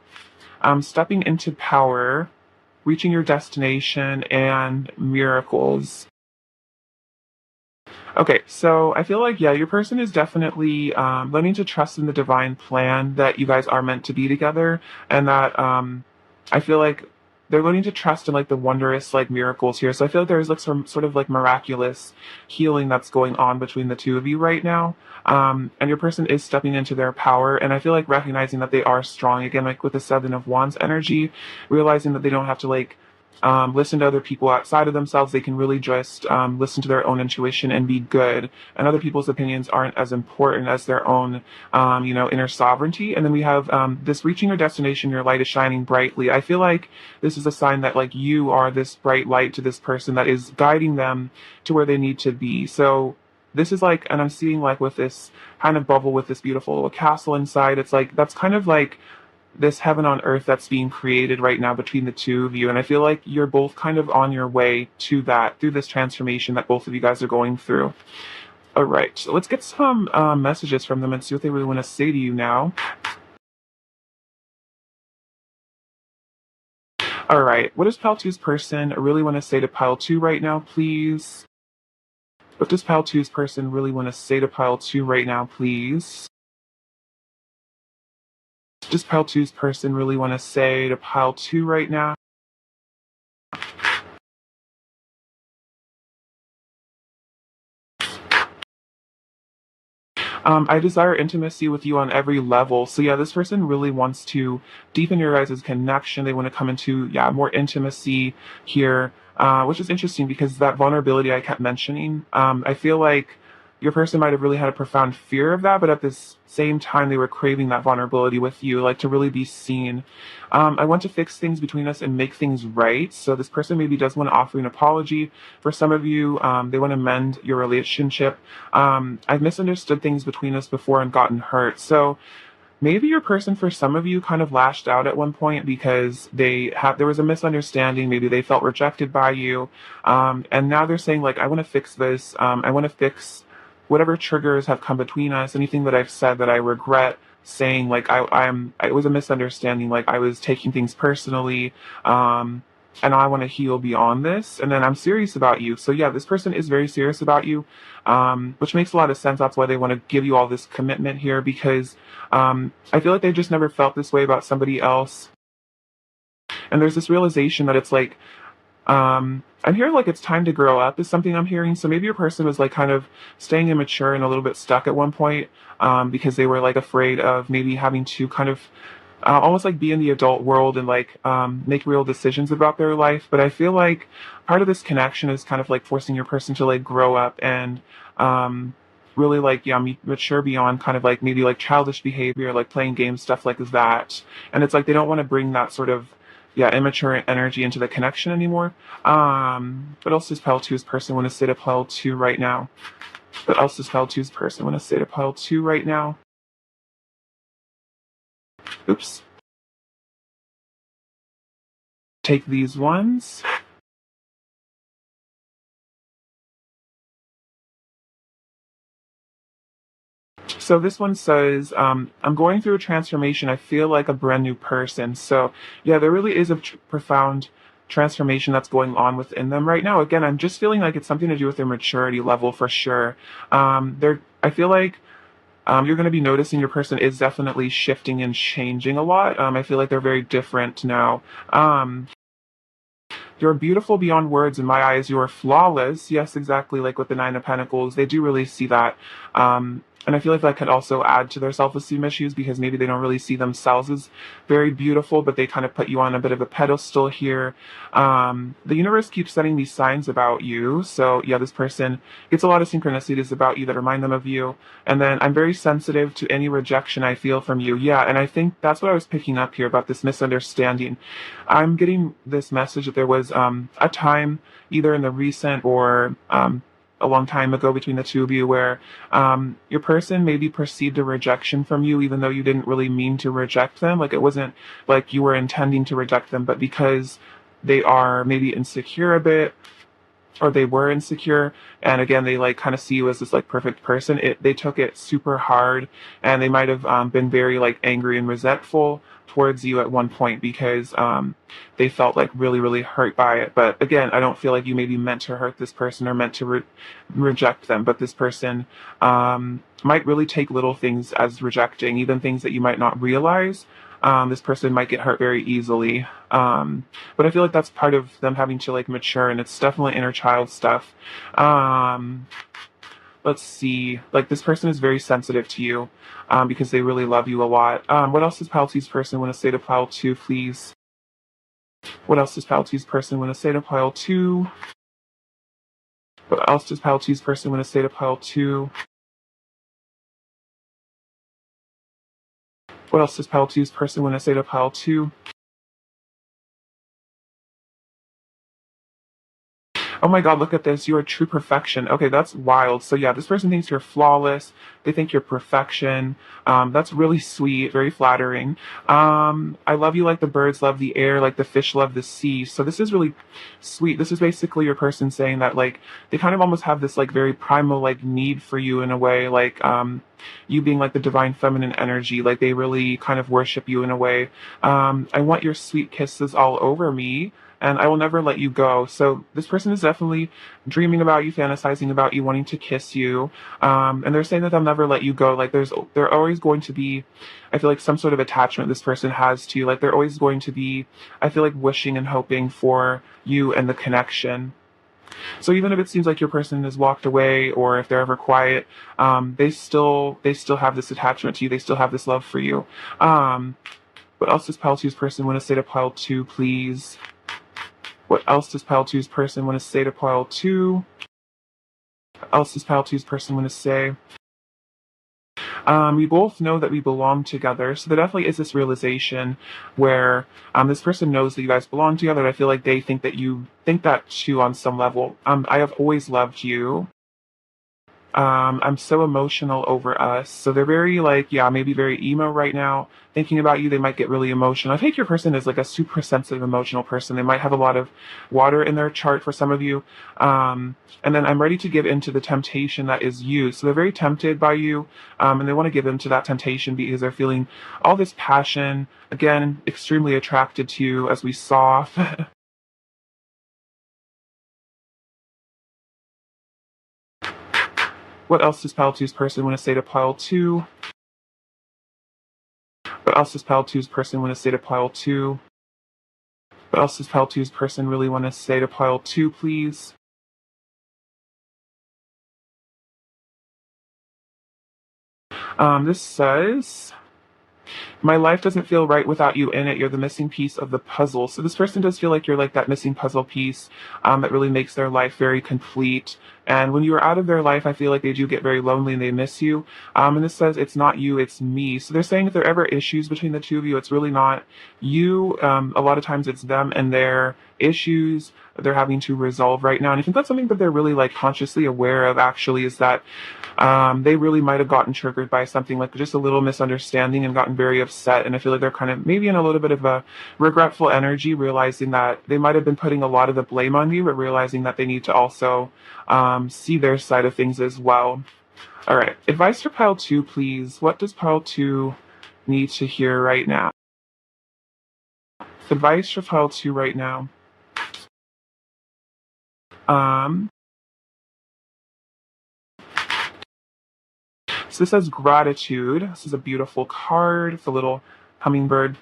stepping into power, reaching your destination, and miracles. Okay, so I feel like, yeah, your person is definitely learning to trust in the divine plan that you guys are meant to be together, and that I feel like they're learning to trust in like the wondrous like miracles here. So I feel like there's like some sort of like miraculous healing that's going on between the two of you right now. And your person is stepping into their power, and I feel like recognizing that they are strong again, like with the Seven of Wands energy, realizing that they don't have to like listen to other people outside of themselves. They can really just listen to their own intuition and be good. And other people's opinions aren't as important as their own, inner sovereignty. And then we have this reaching your destination, your light is shining brightly. I feel like this is a sign that like you are this bright light to this person that is guiding them to where they need to be. So this is like, and I'm seeing like with this kind of bubble with this beautiful little castle inside, it's like, that's kind of like this heaven on earth that's being created right now between the two of you. And I feel like you're both kind of on your way to that through this transformation that both of you guys are going through. All right, so let's get some messages from them and see what they really want to say to you now. All right, what does Pile 2's person really want to say to Pile 2 right now, please? What does Pile 2's person really want to say to Pile 2 right now, please? Does Pile 2's person really want to say to Pile 2 right now? I desire intimacy with you on every level. So yeah, this person really wants to deepen your guys' connection. They want to come into, yeah, more intimacy here, which is interesting because that vulnerability I kept mentioning, I feel like your person might have really had a profound fear of that, but at this same time, they were craving that vulnerability with you, like to really be seen. I want to fix things between us and make things right. So this person maybe does want to offer you an apology. For some of you, they want to mend your relationship. I've misunderstood things between us before and gotten hurt. So maybe your person, for some of you, kind of lashed out at one point because there was a misunderstanding. Maybe they felt rejected by you, and now they're saying like, I want to fix this. I want to fix whatever triggers have come between us. Anything that I've said that I regret saying, like it was a misunderstanding. Like I was taking things personally. And I want to heal beyond this. And then I'm serious about you. So yeah, this person is very serious about you, which makes a lot of sense. That's why they want to give you all this commitment here because I feel like they just never felt this way about somebody else. And there's this realization that it's like, I'm hearing like it's time to grow up is something I'm hearing. So maybe your person was like kind of staying immature and a little bit stuck at one point because they were like afraid of maybe having to kind of almost like be in the adult world and like make real decisions about their life. But I feel like part of this connection is kind of like forcing your person to like grow up and really like yeah mature beyond kind of like maybe like childish behavior, like playing games, stuff like that. And it's like they don't want to bring that sort of yeah immature energy into the connection anymore. What else does Pile 2's person want to say to Pile 2 right now? What else does Pile 2's person want to say to Pile 2 right now? Oops. Take these ones. So this one says, I'm going through a transformation. I feel like a brand new person. So yeah, there really is a profound transformation that's going on within them right now. Again, I'm just feeling like it's something to do with their maturity level for sure. I feel like you're going to be noticing your person is definitely shifting and changing a lot. I feel like they're very different now. You're beautiful beyond words in my eyes. You are flawless. Yes, exactly. Like with the Nine of Pentacles, they do really see that. And I feel like that could also add to their self-esteem issues because maybe they don't really see themselves as very beautiful, but they kind of put you on a bit of a pedestal here. The universe keeps sending these signs about you. So yeah, this person gets a lot of synchronicities about you that remind them of you. And then I'm very sensitive to any rejection I feel from you. Yeah, and I think that's what I was picking up here about this misunderstanding. I'm getting this message that there was a time, either in the recent or a long time ago between the two of you, where your person maybe perceived a rejection from you, even though you didn't really mean to reject them. Like it wasn't like you were intending to reject them, but because they are maybe insecure a bit, or they were insecure, and again they like kind of see you as this like perfect person, they took it super hard, and they might have been very like angry and resentful towards you at one point because they felt like really really hurt by it. But again, I don't feel like you maybe meant to hurt this person or meant to reject them, but this person might really take little things as rejecting, even things that you might not realize. This person might get hurt very easily. But I feel like that's part of them having to like mature, and it's definitely inner child stuff. Um, let's see. Like this person is very sensitive to you, because they really love you a lot. What else does Pisces person want to say to pile two, please? What else does Pisces person want to say to pile two? What else does Pisces person want to say to pile two? What else does Pisces person want to say to pile two? Oh my God, look at this. You are true perfection. Okay, that's wild. So yeah, this person thinks you're flawless. They think you're perfection. That's really sweet, very flattering. I love you like the birds love the air, like the fish love the sea. So this is really sweet. This is basically your person saying that like they kind of almost have this like very primal like need for you in a way, like you being like the divine feminine energy, like they really kind of worship you in a way. I want your sweet kisses all over me, and I will never let you go. So this person is definitely dreaming about you, fantasizing about you, wanting to kiss you. And they're saying that they'll never let you go. Like they're always going to be, I feel like, some sort of attachment this person has to you. Like they're always going to be, I feel like, wishing and hoping for you and the connection. So even if it seems like your person has walked away, or if they're ever quiet, they still have this attachment to you. They still have this love for you. What else does pile two's person want to say to pile two, please? What else does pile two's person want to say to pile two? What else does pile two's person want to say? We both know that we belong together, so there definitely is this realization where this person knows that you guys belong together. And I feel like they think that you think that too on some level. I have always loved you. I'm so emotional over us. So they're very like, yeah, maybe very emo right now. Thinking about you, they might get really emotional. I think your person is like a super sensitive, emotional person. They might have a lot of water in their chart for some of you. And then I'm ready to give into the temptation that is you. So they're very tempted by you, and they want to give into that temptation because they're feeling all this passion. Again, extremely attracted to you, as we saw. What else does pile two's person want to say to pile two? What else does pile two's person want to say to pile two? What else does pile two's person really want to say to pile two, please? This says, my life doesn't feel right without you in it. You're the missing piece of the puzzle. So this person does feel like you're like that missing puzzle piece that really makes their life very complete. And when you are out of their life, I feel like they do get very lonely and they miss you. And this says, it's not you, it's me. So they're saying if there are ever issues between the two of you, it's really not you. A lot of times it's them and their issues they're having to resolve right now. And I think that's something that they're really like consciously aware of, actually, is that they really might have gotten triggered by something like just a little misunderstanding and gotten very upset. And I feel like they're kind of maybe in a little bit of a regretful energy, realizing that they might have been putting a lot of the blame on you, but realizing that they need to also see their side of things as well. All right. Advice for pile two, please. What does pile two need to hear right now? Advice for pile two right now. Um, So this says gratitude. This is a beautiful card. It's a little hummingbird.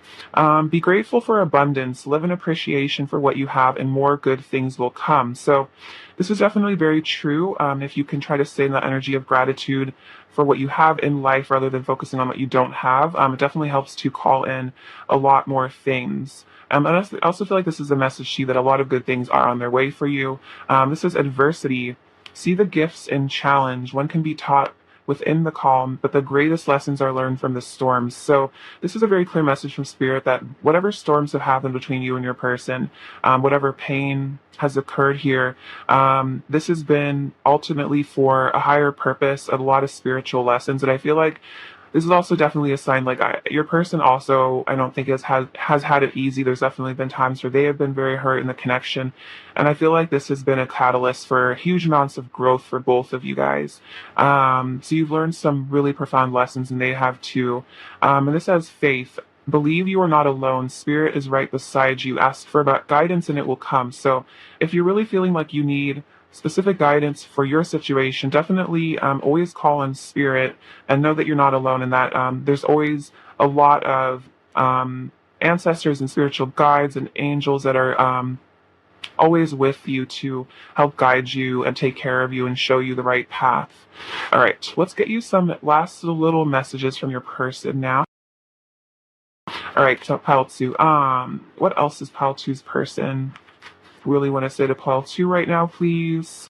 Be grateful for abundance. Live in appreciation for what you have, and more good things will come. So this is definitely very true. If you can try to stay in that energy of gratitude for what you have in life rather than focusing on what you don't have, it definitely helps to call in a lot more things. And I also feel like this is a message to you that a lot of good things are on their way for you. This is adversity. See the gifts in challenge. One can be taught within the calm, but the greatest lessons are learned from the storms. So this is a very clear message from Spirit that whatever storms have happened between you and your person, whatever pain has occurred here, this has been ultimately for a higher purpose, a lot of spiritual lessons. And I feel like this is also definitely a sign, like, your person also, I don't think has had it easy. There's definitely been times where they have been very hurt in the connection, and I feel like this has been a catalyst for huge amounts of growth for both of you guys. So you've learned some really profound lessons, and they have too. And this has faith. Believe you are not alone. Spirit is right beside you. Ask for guidance and it will come. So if you're really feeling like you need specific guidance for your situation, definitely always call on spirit and know that you're not alone in that. There's always a lot of ancestors and spiritual guides and angels that are always with you to help guide you and take care of you and show you the right path. All right, let's get you some last little messages from your person now. All right, so pile two. What else is pile two's person really want to say to pile two right now, please?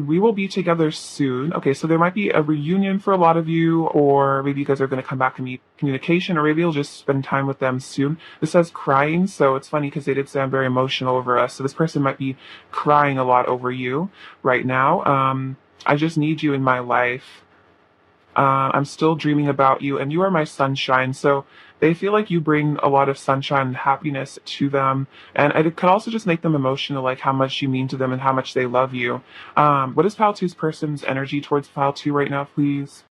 We will be together soon. Okay, so there might be a reunion for a lot of you, or maybe you guys are going to come back and meet communication, or maybe you'll just spend time with them soon. This says crying, so it's funny because they did sound very emotional over us. So this person might be crying a lot over you right now. I just need you in my life. I'm still dreaming about you, and you are my sunshine. So they feel like you bring a lot of sunshine and happiness to them, and it could also just make them emotional, like how much you mean to them and how much they love you. What is Pile Two's person's energy towards Pile Two right now, please?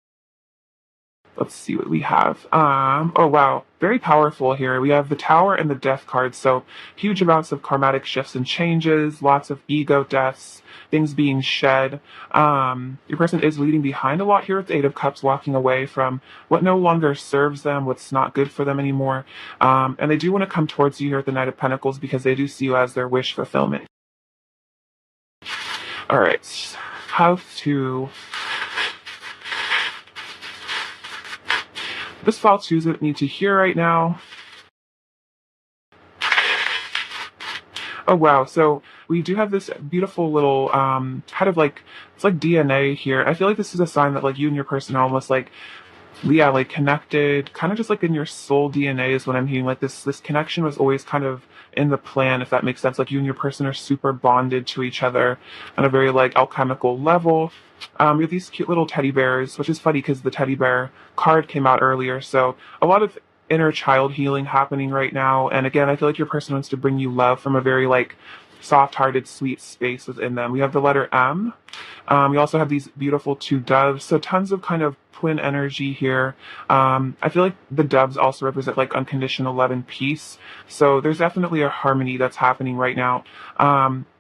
Let's see what we have. Oh wow, very powerful here. We have the Tower and the Death cards, so huge amounts of karmatic shifts and changes, lots of ego deaths, things being shed. Your person is leaving behind a lot here with the Eight of Cups, walking away from what no longer serves them, what's not good for them anymore. And they do want to come towards you here at the Knight of Pentacles because they do see you as their wish fulfillment. All right, how to... This file choose it need to hear right now. Oh wow, so we do have this beautiful little kind of like, it's like DNA here. I feel like this is a sign that like you and your person are almost like, yeah, like connected, kind of just like in your soul DNA is what I'm hearing. Like this connection was always kind of in the plan, if that makes sense. Like you and your person are super bonded to each other on a very like alchemical level. We have these cute little teddy bears, which is funny because the teddy bear card came out earlier. So a lot of inner child healing happening right now. And again, I feel like your person wants to bring you love from a very like soft-hearted, sweet space within them. We have the letter M. We also have these beautiful two doves. So tons of kind of twin energy here. I feel like the doves also represent like unconditional love and peace. So there's definitely a harmony that's happening right now.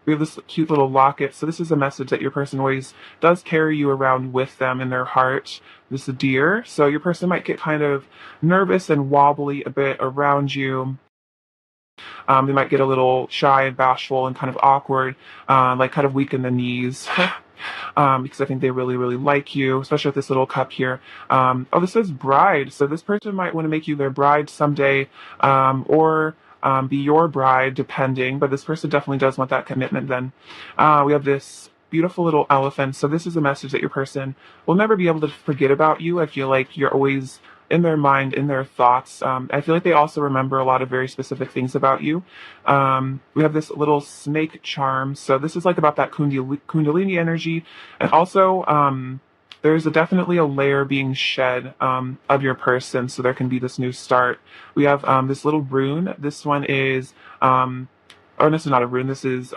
We have this cute little locket. So this is a message that your person always does carry you around with them in their heart. This is a deer. So your person might get kind of nervous and wobbly a bit around you. They might get a little shy and bashful and kind of awkward, like kind of weak in the knees. Because I think they really, really like you, especially with this little cup here. Oh, this says bride. So this person might want to make you their bride someday, or be your bride, depending. But this person definitely does want that commitment then. We have this beautiful little elephant. So this is a message that your person will never be able to forget about you. I feel like you're always in their mind, in their thoughts. I feel like they also remember a lot of very specific things about you. We have this little snake charm. So this is like about that kundalini energy. And also, there's definitely a layer being shed of your person. So there can be this new start. We have this little rune. This one is, oh, this is not a rune. This is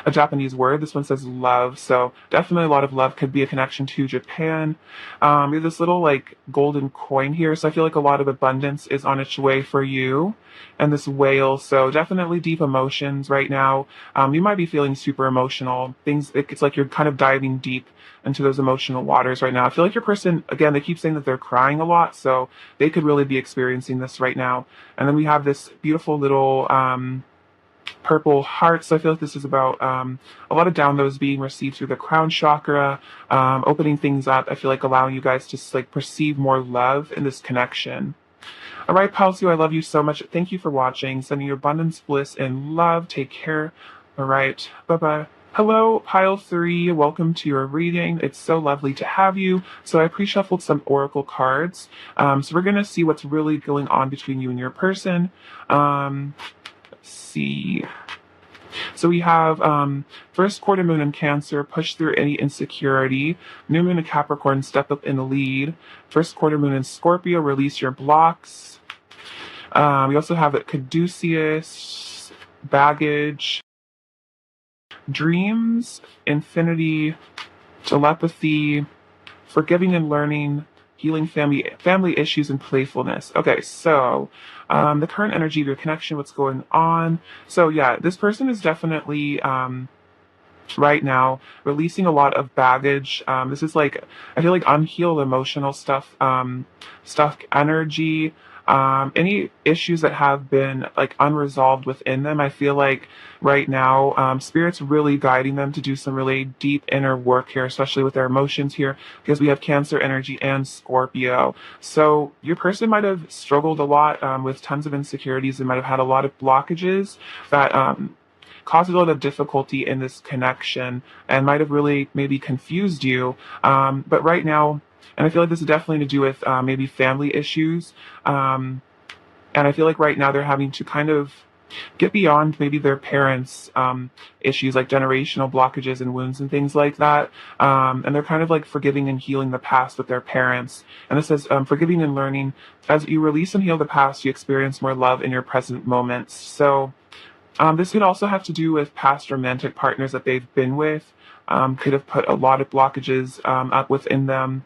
a Japanese word. This one says love. So definitely a lot of love, could be a connection to Japan. We have this little like golden coin here. So I feel like a lot of abundance is on its way for you. And this whale. So definitely deep emotions right now. You might be feeling super emotional. It's like you're kind of diving deep into those emotional waters right now. I feel like your person, again, they keep saying that they're crying a lot. So they could really be experiencing this right now. And then we have this beautiful little, purple heart. So I feel like this is about a lot of downloads being received through the crown chakra, opening things up. I feel like allowing you guys to like perceive more love in this connection. All right, Palsu, I love you so much. Thank you for watching. Sending you abundance, bliss, and love. Take care. All right, bye-bye. Hello, Pile 3. Welcome to your reading. It's so lovely to have you. So I pre-shuffled some oracle cards. So we're going to see what's really going on between you and your person. Let's see. So we have first quarter moon in Cancer, push through any insecurity. New moon in Capricorn, step up in the lead. First quarter moon in Scorpio, release your blocks. We also have Caduceus, baggage, dreams, infinity, telepathy, forgiving and learning, healing family issues, and playfulness. Okay, so the current energy of your connection, what's going on. So yeah, this person is definitely right now releasing a lot of baggage. This is like, I feel like unhealed emotional stuff, stuck energy, any issues that have been like unresolved within them. I feel like right now spirit's really guiding them to do some really deep inner work here, especially with their emotions here, because we have Cancer energy and Scorpio. So your person might have struggled a lot with tons of insecurities. They might have had a lot of blockages that caused a lot of difficulty in this connection and might have really maybe confused you. But right now, and I feel like this is definitely to do with maybe family issues. And I feel like right now they're having to kind of get beyond maybe their parents' issues like generational blockages and wounds and things like that. And they're kind of like forgiving and healing the past with their parents. And it says forgiving and learning. As you release and heal the past, you experience more love in your present moments. So this could also have to do with past romantic partners that they've been with. Could have put a lot of blockages up within them,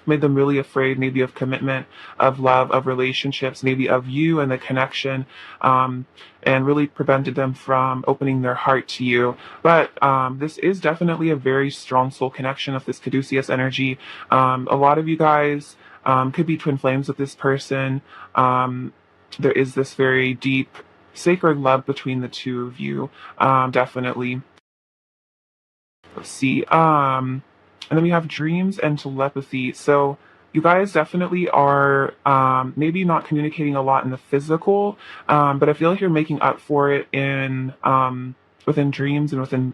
made them really afraid, maybe of commitment, of love, of relationships, maybe of you and the connection, and really prevented them from opening their heart to you. But this is definitely a very strong soul connection of this caduceus energy. A lot of you guys could be twin flames with this person. There is this very deep, sacred love between the two of you, definitely. Let's see. And then we have dreams and telepathy. So you guys definitely are maybe not communicating a lot in the physical, but I feel like you're making up for it in within dreams and within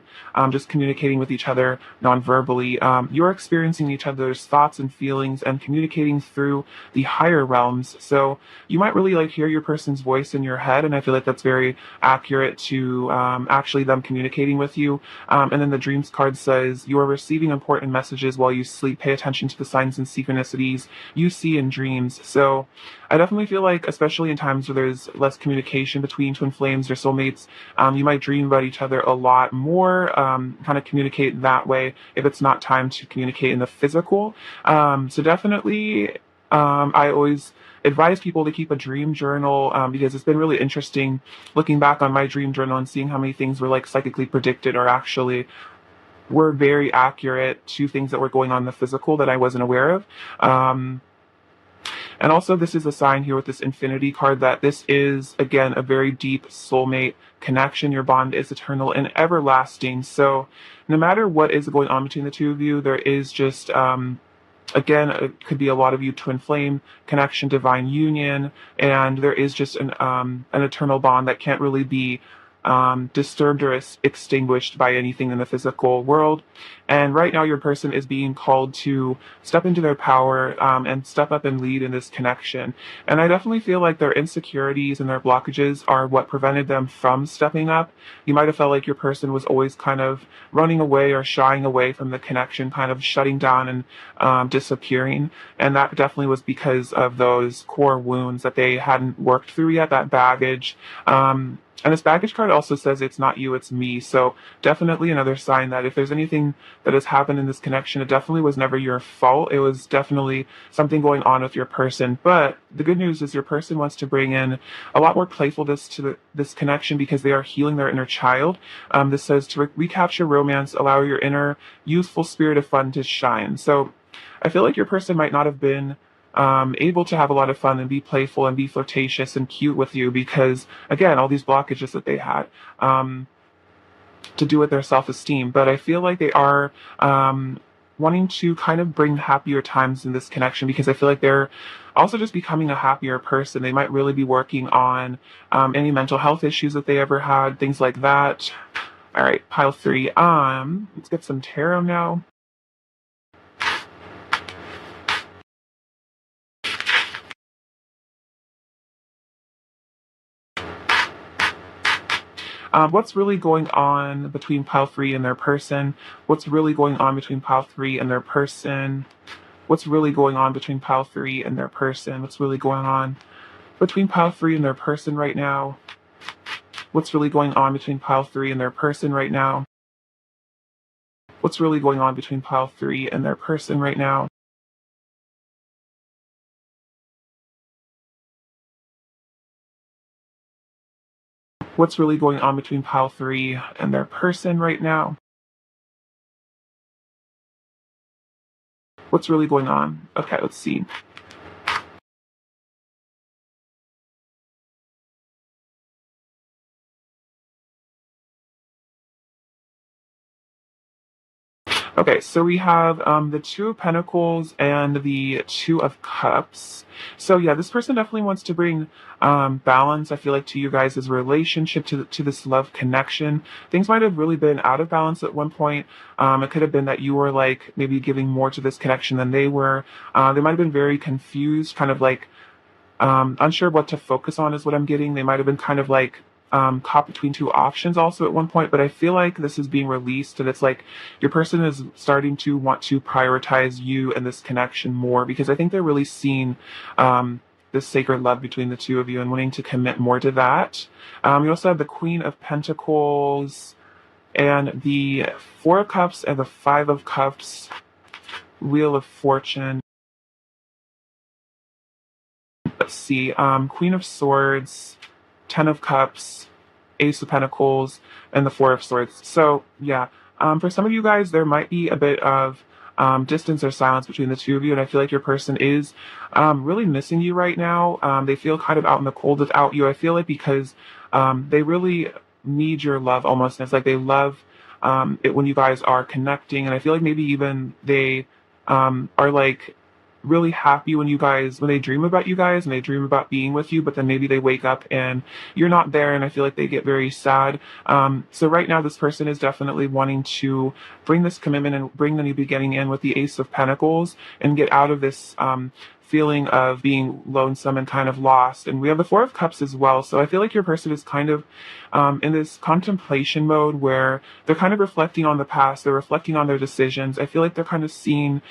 just communicating with each other non-verbally. You're experiencing each other's thoughts and feelings and communicating through the higher realms. So you might really like hear your person's voice in your head, and I feel like that's very accurate to actually them communicating with you. And then the dreams card says, you are receiving important messages while you sleep. Pay attention to the signs and synchronicities you see in dreams. So I definitely feel like, especially in times where there's less communication between twin flames or soulmates, you might dream about each other a lot more, kind of communicate that way if it's not time to communicate in the physical. So definitely, I always advise people to keep a dream journal because it's been really interesting looking back on my dream journal and seeing how many things were like psychically predicted or actually were very accurate to things that were going on in the physical that I wasn't aware of. And also, this is a sign here with this infinity card that this is, again, a very deep soulmate connection. Your bond is eternal and everlasting. So no matter what is going on between the two of you, there is just, again, it could be a lot of you twin flame connection, divine union, and there is just an eternal bond that can't really be disturbed or extinguished by anything in the physical world. And right now, your person is being called to step into their power and step up and lead in this connection. And I definitely feel like their insecurities and their blockages are what prevented them from stepping up. You might have felt like your person was always kind of running away or shying away from the connection, kind of shutting down and disappearing. And that definitely was because of those core wounds that they hadn't worked through yet, that baggage. And this baggage card also says it's not you, it's me. So definitely another sign that if there's anything that has happened in this connection, it definitely was never your fault. It was definitely something going on with your person. But the good news is your person wants to bring in a lot more playfulness to this connection because they are healing their inner child. This says to recapture romance, allow your inner youthful spirit of fun to shine. So I feel like your person might not have been able to have a lot of fun and be playful and be flirtatious and cute with you because, again, all these blockages that they had to do with their self-esteem. But I feel like they are wanting to kind of bring happier times in this connection because I feel like they're also just becoming a happier person. They might really be working on any mental health issues that they ever had, things like that. All right, pile three. Let's get some tarot now. What's really going on between pile 3 and their person? What's really going on between pile 3 and their person? What's really going on between pile 3 and their person? What's really going on between pile 3 and their person right now? What's really going on between pile 3 and their person right now? What's really going on between pile 3 and their person right now? What's really going on between pile 3 and their person right now? What's really going on? Okay, let's see. Okay, so we have the Two of Pentacles and the Two of Cups. So yeah, this person definitely wants to bring balance, I feel like, to you guys' relationship, to this love connection. Things might have really been out of balance at one point. It could have been that you were like maybe giving more to this connection than they were. They might have been very confused, kind of like unsure what to focus on is what I'm getting. They might have been kind of like caught between two options also at one point, but I feel like this is being released and it's like your person is starting to want to prioritize you and this connection more because I think they're really seeing this sacred love between the two of you and wanting to commit more to that. You also have the Queen of Pentacles and the Four of Cups and the Five of Cups, Wheel of Fortune. Let's see, Queen of Swords, Ten of Cups, Ace of Pentacles, and the Four of Swords. So yeah, for some of you guys, there might be a bit of distance or silence between the two of you, and I feel like your person is really missing you right now. They feel kind of out in the cold without you. I feel like because they really need your love almost. And it's like they love it when you guys are connecting, and I feel like maybe even they are like really happy when they dream about you guys and they dream about being with you, but then maybe they wake up and you're not there, and I feel like they get very sad. So right now this person is definitely wanting to bring this commitment and bring the new beginning in with the Ace of Pentacles and get out of this feeling of being lonesome and kind of lost. And we have the Four of Cups as well, so I feel like your person is kind of in this contemplation mode where they're kind of reflecting on the past, they're reflecting on their decisions. I feel like they're kind of seeing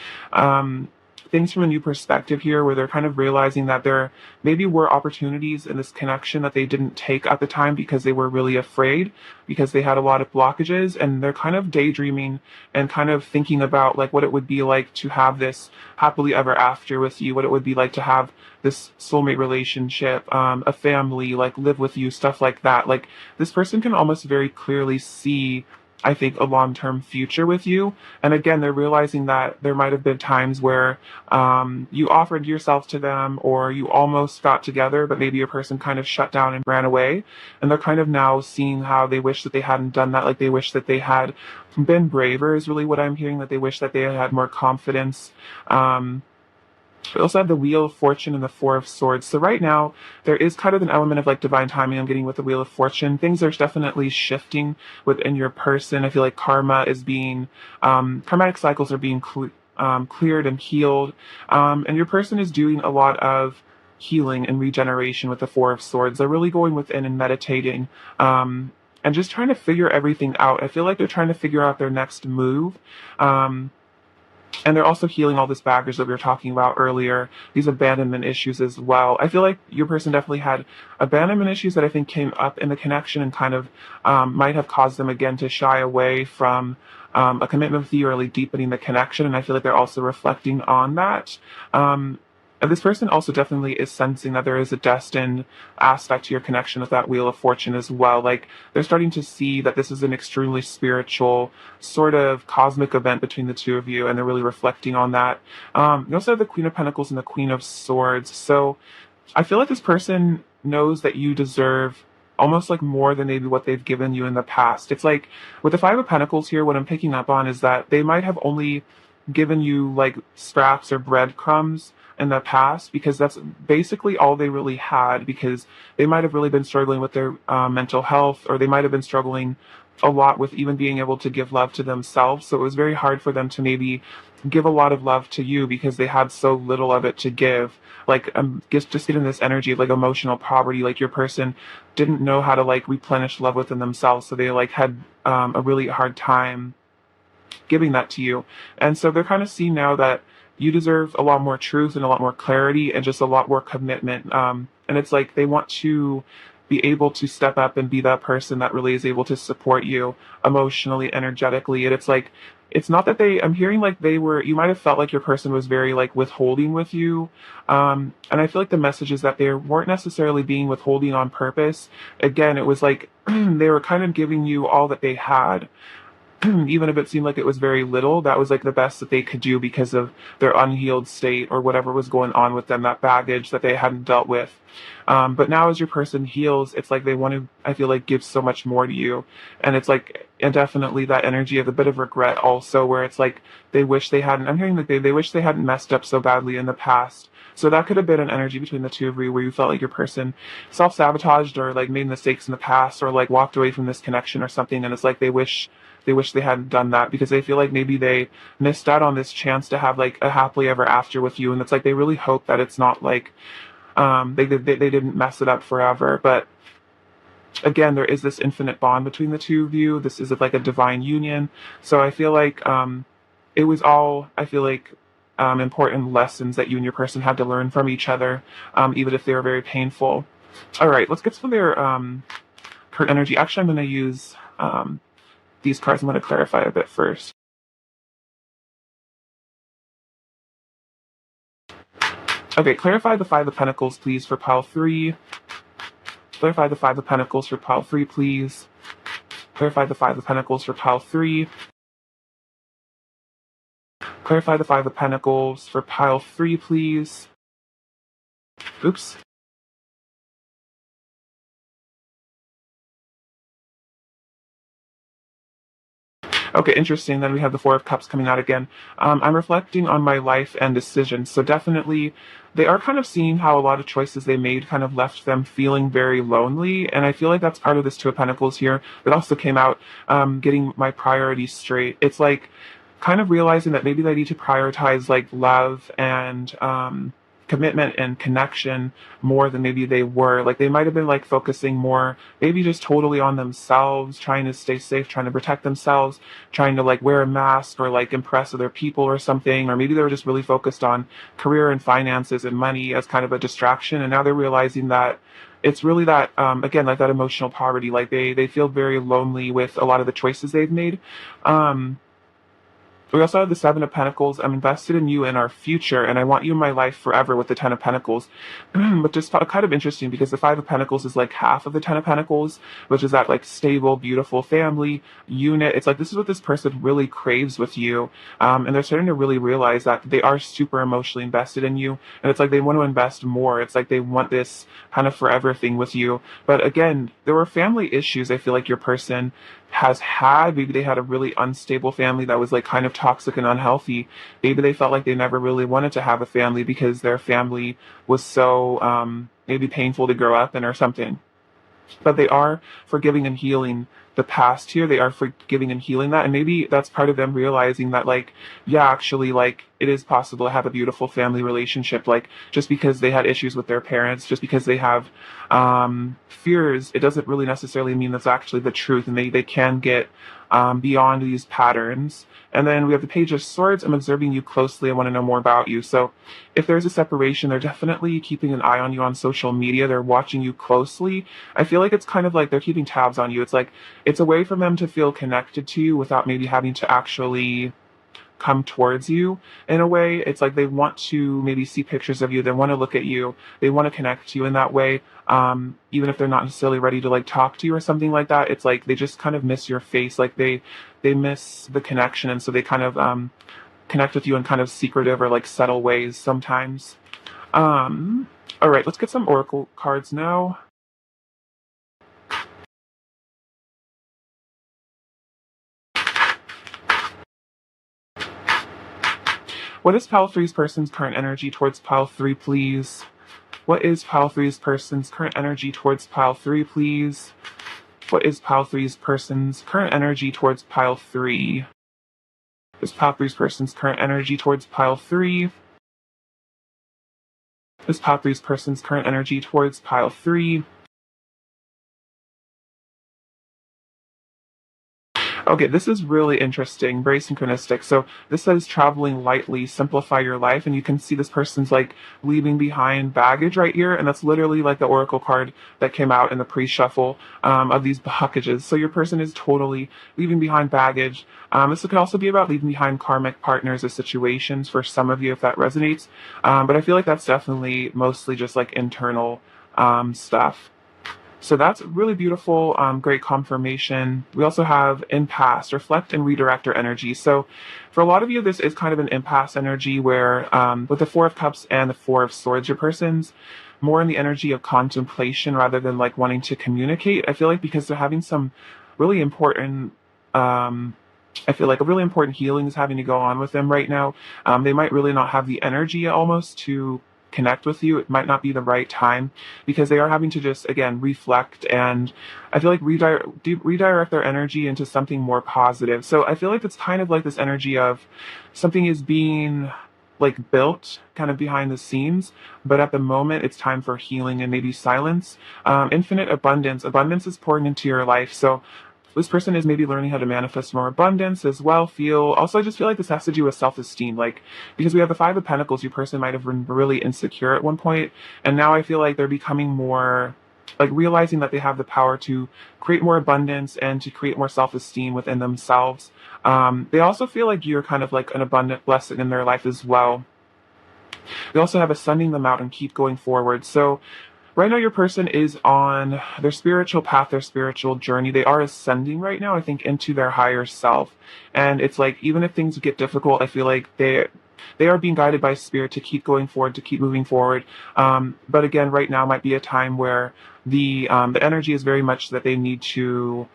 things from a new perspective here, where they're kind of realizing that there maybe were opportunities in this connection that they didn't take at the time because they were really afraid, because they had a lot of blockages, and they're kind of daydreaming and kind of thinking about like what it would be like to have this happily ever after with you, what it would be like to have this soulmate relationship, a family, like live with you, stuff like that. Like this person can almost very clearly see, I think, a long-term future with you. And again, they're realizing that there might have been times where you offered yourself to them or you almost got together, but maybe your person kind of shut down and ran away. And they're kind of now seeing how they wish that they hadn't done that. Like they wish that they had been braver is really what I'm hearing, that they wish that they had more confidence. We also have the Wheel of Fortune and the Four of Swords. So right now, there is kind of an element of like divine timing I'm getting with the Wheel of Fortune. Things are definitely shifting within your person. I feel like karma is being, karmatic cycles are being cleared and healed. And your person is doing a lot of healing and regeneration with the Four of Swords. They're really going within and meditating. And just trying to figure everything out. I feel like they're trying to figure out their next move. And they're also healing all this baggage that we were talking about earlier, these abandonment issues as well. I feel like your person definitely had abandonment issues that I think came up in the connection and kind of might have caused them again to shy away from a commitment with you or really deepening the connection. And I feel like they're also reflecting on that. And this person also definitely is sensing that there is a destined aspect to your connection with that Wheel of Fortune as well. Like they're starting to see that this is an extremely spiritual sort of cosmic event between the two of you, and they're really reflecting on that. You also have the Queen of Pentacles and the Queen of Swords. So I feel like this person knows that you deserve almost like more than maybe what they've given you in the past. It's like with the Five of Pentacles here, what I'm picking up on is that they might have only given you like scraps or breadcrumbs in the past, because that's basically all they really had, because they might have really been struggling with their mental health, or they might have been struggling a lot with even being able to give love to themselves. So it was very hard for them to maybe give a lot of love to you because they had so little of it to give. Like just getting this energy of like emotional poverty, like your person didn't know how to like replenish love within themselves. So they like had a really hard time giving that to you. And so they're kind of seeing now that you deserve a lot more truth and a lot more clarity and just a lot more commitment. And it's like they want to be able to step up and be that person that really is able to support you emotionally, energetically. And it's like, it's not that I'm hearing like you might have felt like your person was very like withholding with you. And I feel like the message is that they weren't necessarily being withholding on purpose. Again, it was like they were kind of giving you all that they had. Even if it seemed like it was very little, that was like the best that they could do because of their unhealed state or whatever was going on with them, that baggage that they hadn't dealt with. But now as your person heals, it's like they want to, I feel like, give so much more to you. And it's like, and definitely that energy of a bit of regret also, where it's like they wish they hadn't, I'm hearing that they wish they hadn't messed up so badly in the past. So that could have been an energy between the two of you where you felt like your person self-sabotaged or like made mistakes in the past or like walked away from this connection or something. And it's like they wish they hadn't done that because they feel like maybe they missed out on this chance to have like a happily ever after with you. And it's like they really hope that it's not like they didn't mess it up forever. But again, there is this infinite bond between the two of you. This is like a divine union. So I feel like it was all, I feel like, important lessons that you and your person had to learn from each other, even if they were very painful. All right, let's get to their current energy. Actually, I'm going to use these cards. I'm going to clarify a bit first. Okay, clarify the Five of Pentacles, please, for pile 3. Clarify the Five of Pentacles for pile 3, please. Clarify the Five of Pentacles for pile 3. Clarify the Five of Pentacles for pile 3, please. Oops. Okay, interesting. Then we have the Four of Cups coming out again. I'm reflecting on my life and decisions. So definitely, they are kind of seeing how a lot of choices they made kind of left them feeling very lonely. And I feel like that's part of this Two of Pentacles here. It also came out getting my priorities straight. It's like kind of realizing that maybe they need to prioritize like love and commitment and connection more than maybe they were. Like they might have been like focusing more, maybe just totally on themselves, trying to stay safe, trying to protect themselves, trying to like wear a mask or like impress other people or something. Or maybe they were just really focused on career and finances and money as kind of a distraction. And now they're realizing that it's really that again, like that emotional poverty. Like they feel very lonely with a lot of the choices they've made. We also have the Seven of Pentacles. I'm invested in you and our future, and I want you in my life forever with the Ten of Pentacles. But just kind of interesting because the Five of Pentacles is like half of the Ten of Pentacles, which is that like stable, beautiful family unit. It's like this is what this person really craves with you. And they're starting to really realize that they are super emotionally invested in you. And it's like they want to invest more. It's like they want this kind of forever thing with you. But again, there were family issues I feel like your person has had. Maybe they had a really unstable family that was like kind of toxic and unhealthy. Maybe they felt like they never really wanted to have a family because their family was so maybe painful to grow up in or something. But they are forgiving and healing the past here. They are forgiving and healing that. And maybe that's part of them realizing that, like, yeah, actually, like, it is possible to have a beautiful family relationship. Like, just because they had issues with their parents, just because they have fears, it doesn't really necessarily mean that's actually the truth. And they can get beyond these patterns. And then we have the Page of Swords. I'm observing you closely. I want to know more about you. So if there's a separation, they're definitely keeping an eye on you on social media. They're watching you closely. I feel like it's kind of like they're keeping tabs on you. It's like it's a way for them to feel connected to you without maybe having to actually come towards you in a way. It's like they want to maybe see pictures of you. They want to look at you. They want to connect to you in that way. Even if they're not necessarily ready to like talk to you or something like that, it's like they just kind of miss your face. Like they miss the connection. And so they kind of connect with you in kind of secretive or like subtle ways sometimes. All right, let's get some oracle cards now. What is pile three's person's current energy towards pile 3, please? What is pile three's person's current energy towards pile 3, please? What is pile three's person's current energy towards pile three? Is pile three's person's current energy towards pile three? Is pile three's person's current energy towards pile three? Okay, this is really interesting, very synchronistic. So this says traveling lightly, simplify your life, and you can see this person's like leaving behind baggage right here, and that's literally like the oracle card that came out in the pre-shuffle of these packages. So your person is totally leaving behind baggage. This could also be about leaving behind karmic partners or situations for some of you if that resonates. But I feel like that's definitely mostly just like internal stuff. So that's really beautiful, great confirmation. We also have impasse, reflect and redirect your energy. So for a lot of you, this is kind of an impasse energy where with the Four of Cups and the Four of Swords, your person's more in the energy of contemplation rather than like wanting to communicate. I feel like because they're having some really important I feel like a really important healing is having to go on with them right now. They might really not have the energy almost to connect with you. It might not be the right time because they are having to just, again, reflect and I feel like redirect their energy into something more positive. So I feel like it's kind of like this energy of something is being like built kind of behind the scenes, but at the moment it's time for healing and maybe silence. Infinite abundance. Abundance is pouring into your life. So this person is maybe learning how to manifest more abundance as well. Also, I just feel like this has to do with self-esteem, like because we have the Five of Pentacles, your person might have been really insecure at one point, and now I feel like they're becoming more like realizing that they have the power to create more abundance and to create more self-esteem within themselves. They also feel like you're kind of like an abundant blessing in their life as well. They also have a sending them out and keep going forward. So right now, your person is on their spiritual path, their spiritual journey. They are ascending right now, I think, into their higher self. And it's like, even if things get difficult, I feel like they are being guided by spirit to keep going forward, to keep moving forward. But again, right now might be a time where the energy is very much that they need to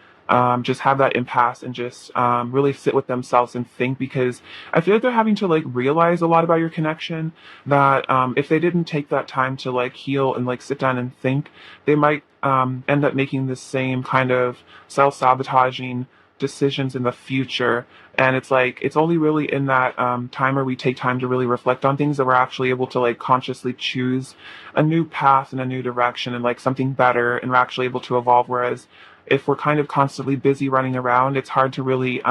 just have that impasse and just really sit with themselves and think, because I feel like they're having to like realize a lot about your connection, that if they didn't take that time to like heal and like sit down and think, they might end up making the same kind of self-sabotaging decisions in the future. And it's like it's only really in that time where we take time to really reflect on things that we're actually able to like consciously choose a new path and a new direction and like something better, and we're actually able to evolve. Whereas if we're kind of constantly busy running around, it's hard to really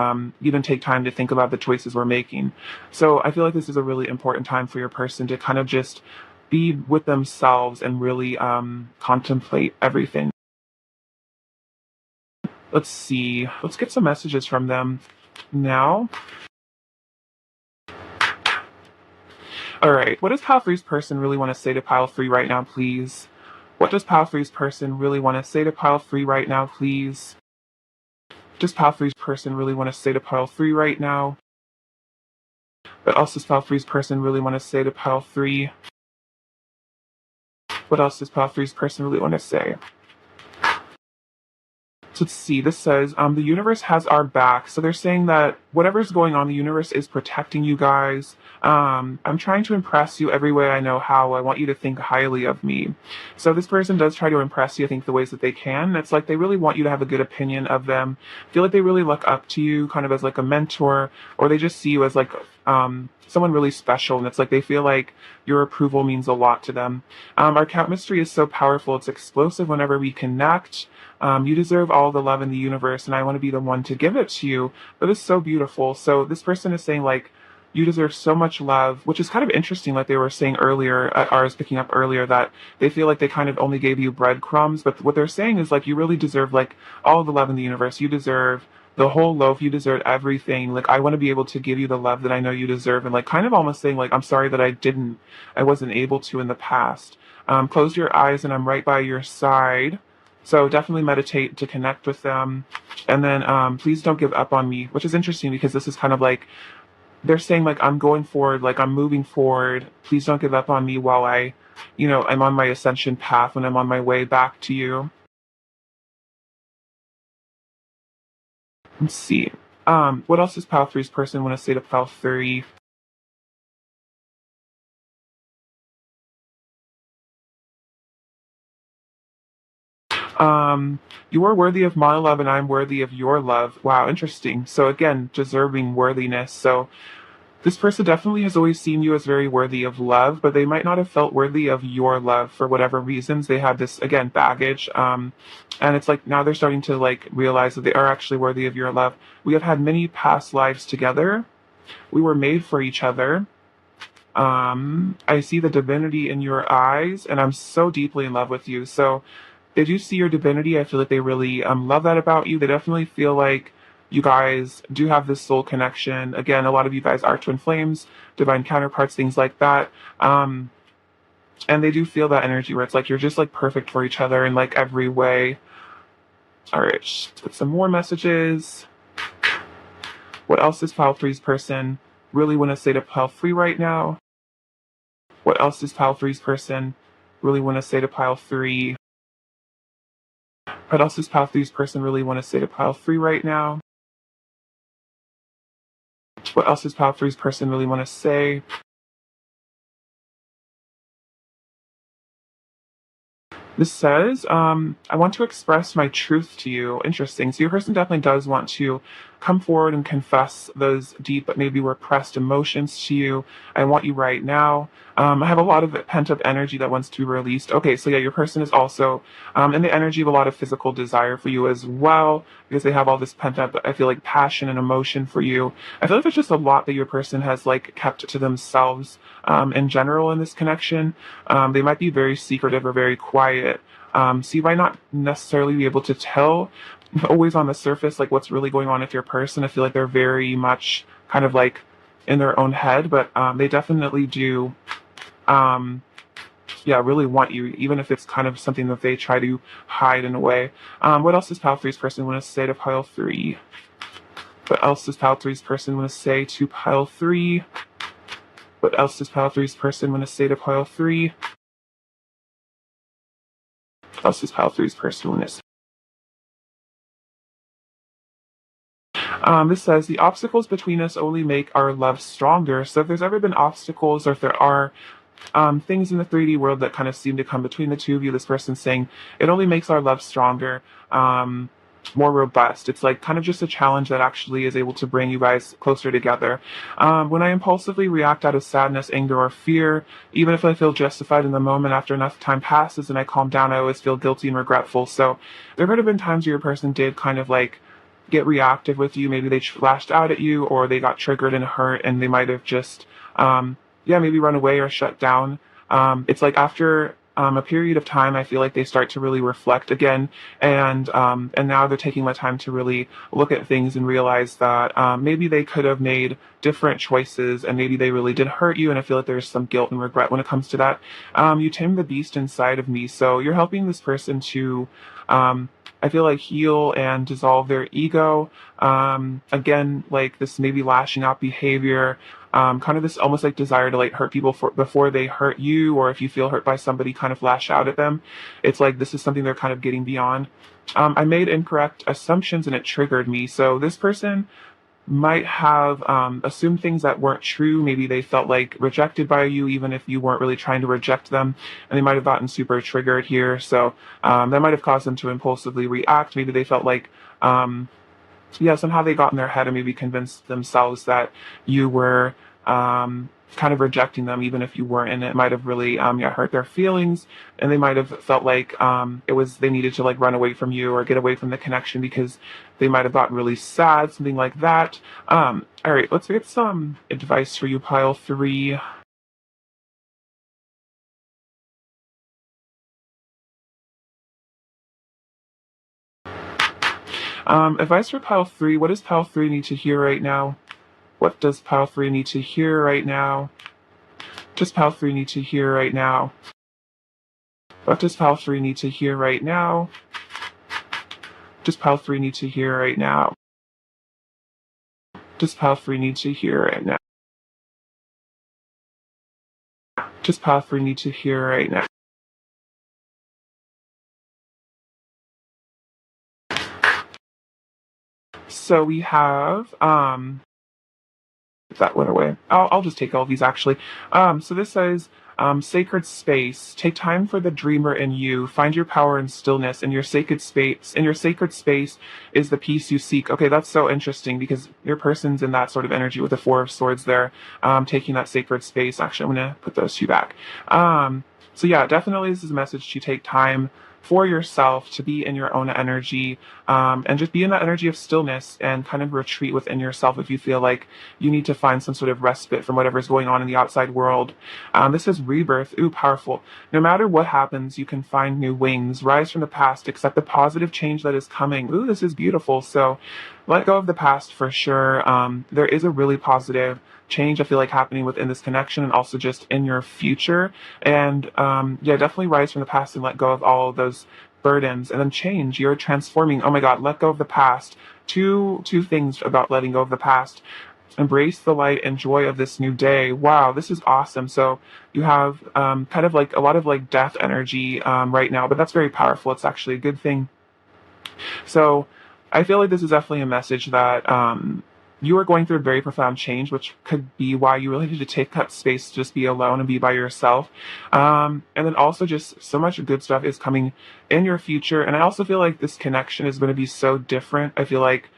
even take time to think about the choices we're making. So I feel like this is a really important time for your person to kind of just be with themselves and really contemplate everything. Let's see. Let's get some messages from them now. All right. What does Pile Three's person really want to say to Pile Three right now, please? What does Pile Three's person really want to say to Pile Three right now, please? Does Pile Three's person really want to say to Pile Three right now? What else does Pile Three's person really want to say to Pile Three? What else does Pile Three's person really want to say? So let's see, this says, the universe has our back. So they're saying that whatever's going on, the universe is protecting you guys. I'm trying to impress you every way I know how. I want you to think highly of me. So this person does try to impress you, I think, the ways that they can. It's like they really want you to have a good opinion of them. I feel like they really look up to you kind of as like a mentor, or they just see you as like someone really special. And it's like they feel like your approval means a lot to them. Our count mystery is so powerful. It's explosive whenever we connect. You deserve all the love in the universe, and I want to be the one to give it to you. That is so beautiful. So this person is saying, like, you deserve so much love, which is kind of interesting, like they were saying earlier, I was picking up earlier, that they feel like they kind of only gave you breadcrumbs, but what they're saying is, like, you really deserve, like, all the love in the universe. You deserve the whole loaf. You deserve everything. Like, I want to be able to give you the love that I know you deserve, and, like, kind of almost saying, like, I'm sorry that I wasn't able to in the past. Close your eyes, and I'm right by your side. So definitely meditate to connect with them. And then please don't give up on me, which is interesting because this is kind of like they're saying, like, I'm going forward, like I'm moving forward. Please don't give up on me while I'm on my ascension path, when I'm on my way back to you. Let's see. What else does Pile Three's person want to say to Pile Three? You are worthy of my love and I'm worthy of your love. Wow, interesting. So again, deserving worthiness. So this person definitely has always seen you as very worthy of love, but they might not have felt worthy of your love for whatever reasons. They had this, again, baggage. And it's like now they're starting to like realize that they are actually worthy of your love. We have had many past lives together. We were made for each other. I see the divinity in your eyes, and I'm so deeply in love with you. So they do see your divinity. I feel like they really love that about you. They definitely feel like you guys do have this soul connection. Again, a lot of you guys are twin flames, divine counterparts, things like that. And they do feel that energy where it's like you're just like perfect for each other in like every way. All right, let's get some more messages. What else does Pile Three's person really want to say to Pile Three right now? What else does Pile Three's person really want to say to Pile Three? What else does Pile Three's person really want to say to Pile Three right now? What else does Pile Three's person really want to say? This says, I want to express my truth to you. Interesting. So your person definitely does want to come forward and confess those deep but maybe repressed emotions to you. I want you right now. I have a lot of pent up energy that wants to be released. Okay, so yeah, your person is also in the energy of a lot of physical desire for you as well, because they have all this pent up, I feel like, passion and emotion for you. I feel like there's just a lot that your person has like kept to themselves in general in this connection. They might be very secretive or very quiet. So you might not necessarily be able to tell always on the surface like what's really going on with your person. I feel like they're very much kind of like in their own head, but they definitely do yeah, really want you, even if it's kind of something that they try to hide in a way. What else does Pile Three's person want to say to Pile Three? What else does Pile Three's person want to say to Pile Three? What else does Pile Three's person want to say to Pile Three? What else does Pile Three's person want to say? This says the obstacles between us only make our love stronger. So if there's ever been obstacles, or if there are things in the 3D world that kind of seem to come between the two of you, this person's saying it only makes our love stronger, more robust. It's like kind of just a challenge that actually is able to bring you guys closer together. When I impulsively react out of sadness, anger, or fear, even if I feel justified in the moment, after enough time passes and I calm down, I always feel guilty and regretful. So there could have been times where your person did kind of like get reactive with you. Maybe they flashed out at you, or they got triggered and hurt, and they might have just yeah, maybe run away or shut down. It's like after a period of time, I feel like they start to really reflect again, and now they're taking the time to really look at things and realize that maybe they could have made different choices, and maybe they really did hurt you. And I feel like there's some guilt and regret when it comes to that. You tame the beast inside of me, so you're helping this person to. I feel like heal and dissolve their ego. Again, like this maybe lashing out behavior, kind of this almost like desire to like hurt people before they hurt you, or if you feel hurt by somebody, kind of lash out at them. It's like this is something they're kind of getting beyond. I made incorrect assumptions and it triggered me. So this person might have assumed things that weren't true. Maybe they felt like rejected by you, even if you weren't really trying to reject them, and they might have gotten super triggered here. So that might have caused them to impulsively react. Maybe they felt like yeah, somehow they got in their head and maybe convinced themselves that you were kind of rejecting them, even if you weren't. And it might have really yeah, hurt their feelings, and they might have felt like it was they needed to like run away from you or get away from the connection because they might have gotten really sad, something like that. All right, let's get some advice for you, Pile Three. Advice for Pile Three. What does Pile Three need to hear right now? What does Pile Three need to hear right now? Does Pile 3 need to hear right now? What does Pile 3 need to hear right now? Does Pile 3 need to hear right now? Does Pile 3 need to hear right now? Does Pile 3 need to hear right now? So we have that went away. I'll just take all of these actually. So this says sacred space. Take time for the dreamer in you. Find your power in stillness. In your sacred space, is the peace you seek. Okay, that's so interesting because your person's in that sort of energy with the Four of Swords there, taking that sacred space. Actually, I'm gonna put those two back. So yeah, definitely this is a message to take time for yourself, to be in your own energy, and just be in that energy of stillness and kind of retreat within yourself if you feel like you need to find some sort of respite from whatever's going on in the outside world. This is rebirth. Ooh, powerful. No matter what happens, you can find new wings. Rise from the past. Accept the positive change that is coming. Ooh, this is beautiful. So let go of the past for sure. There is a really positive change I feel like happening within this connection and also just in your future. And yeah, definitely rise from the past and let go of all of those burdens and then change. You're transforming. Oh my God, let go of the past. Two things about letting go of the past. Embrace the light and joy of this new day. Wow, this is awesome. So you have kind of like a lot of like death energy right now, but that's very powerful. It's actually a good thing. So I feel like this is definitely a message that you are going through a very profound change, which could be why you really need to take that space to just be alone and be by yourself. And then also just so much good stuff is coming in your future. And I also feel like this connection is going to be so different. I feel like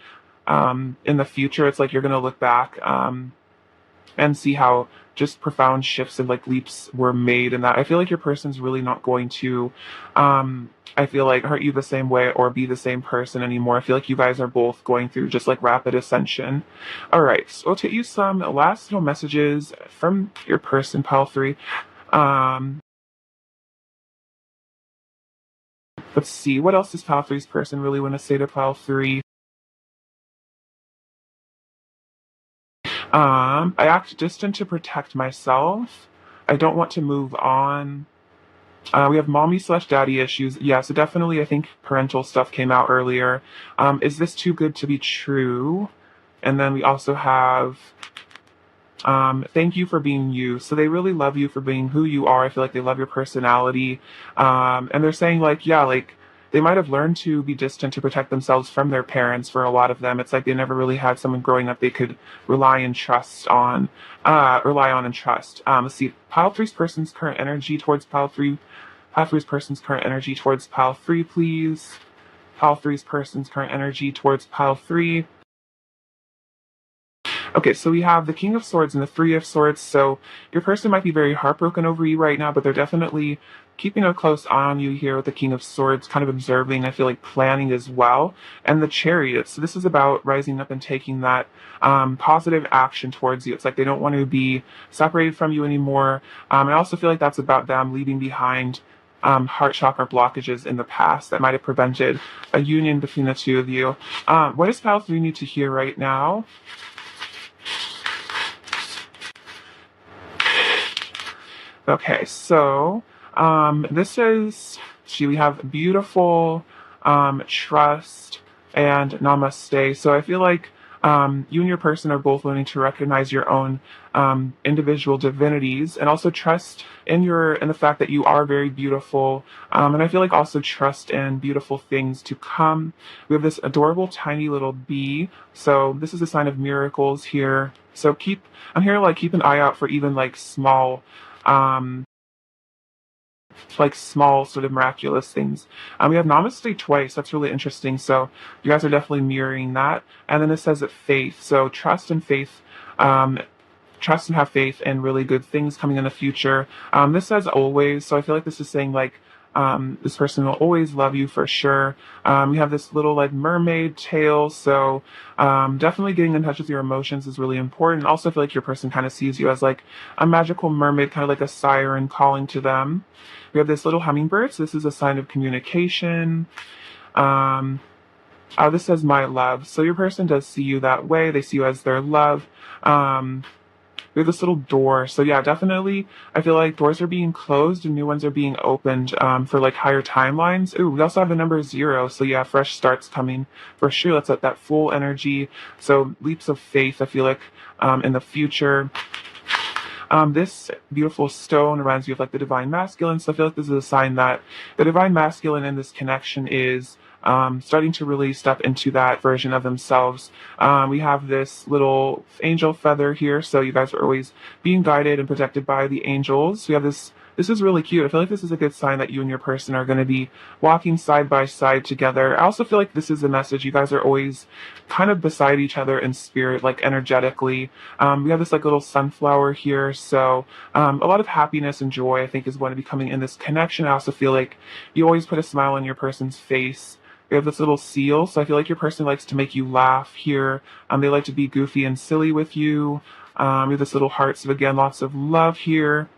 in the future, it's like you're going to look back and see how just profound shifts and like leaps were made, and that I feel like your person's really not going to I feel like hurt you the same way or be the same person anymore. I feel like you guys are both going through just like rapid ascension. All right, so I'll take you some last little messages from your person, pile 3. um let's see, what else does pile 3's person really want to say to pile 3? I act distant to protect myself. I don't want to move on. We have mommy/daddy issues. Yeah, so definitely I think parental stuff came out earlier. Is this too good to be true? And then we also have thank you for being you. So they really love you for being who you are. I feel like they love your personality. And they're saying like, yeah, like they might have learned to be distant to protect themselves from their parents for a lot of them. It's like they never really had someone growing up they could rely on and trust. Let's see, pile 3's person's current energy towards pile 3. Pile 3's person's current energy towards pile 3, please. Pile 3's person's current energy towards pile 3. Okay, so we have the King of Swords and the Three of Swords. So your person might be very heartbroken over you right now, but they're definitely keeping a close eye on you here with the King of Swords, kind of observing, I feel like planning as well. And the Chariot. So this is about rising up and taking that positive action towards you. It's like they don't want to be separated from you anymore. I also feel like that's about them leaving behind heart chakra blockages in the past that might have prevented a union between the two of you. What does pile 3 need to hear right now? Okay, so this is, we have beautiful, trust, and namaste. So I feel like you and your person are both learning to recognize your own individual divinities and also trust in the fact that you are very beautiful. And I feel like also trust in beautiful things to come. We have this adorable tiny little bee. So this is a sign of miracles here. So I'm here to like keep an eye out for even um, like small sort of miraculous things. We have namaste twice. That's really interesting. So you guys are definitely mirroring that. And then it says that faith. So trust and faith, trust and have faith in really good things coming in the future. This says always. So I feel like this is saying like, this person will always love you for sure. You have this little like mermaid tail. So definitely getting in touch with your emotions is really important. Also, I feel like your person kind of sees you as like a magical mermaid, kind of like a siren calling to them. We have this little hummingbird. So this is a sign of communication. This says my love. So your person does see you that way. They see you as their love. We have this little door. So yeah, definitely, I feel like doors are being closed and new ones are being opened for like higher timelines. Ooh, we also have the number 0. So yeah, fresh starts coming for sure. Let's let that full energy. So leaps of faith, I feel like, in the future. This beautiful stone reminds me of like the divine masculine. So I feel like this is a sign that the divine masculine in this connection is starting to really step into that version of themselves. We have this little angel feather here, so you guys are always being guided and protected by the angels. We have this. This is really cute. I feel like this is a good sign that you and your person are going to be walking side by side together. I also feel like this is a message. You guys are always kind of beside each other in spirit, like energetically. We have this like little sunflower here, so a lot of happiness and joy, I think, is going to be coming in this connection. I also feel like you always put a smile on your person's face. We have this little seal, so I feel like your person likes to make you laugh here. They like to be goofy and silly with you. We have this little heart, so again, lots of love here.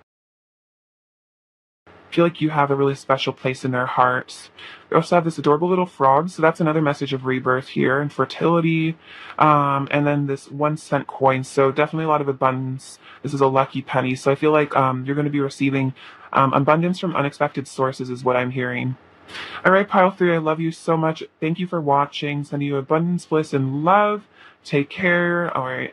I feel like you have a really special place in their hearts. We also have this adorable little frog, so that's another message of rebirth here and fertility. And then this 1 cent coin, so definitely a lot of abundance. This is a lucky penny, so I feel like you're going to be receiving abundance from unexpected sources, is what I'm hearing. All right, pile three, I love you so much. Thank you for watching. Sending you abundance, bliss, and love. Take care. All right.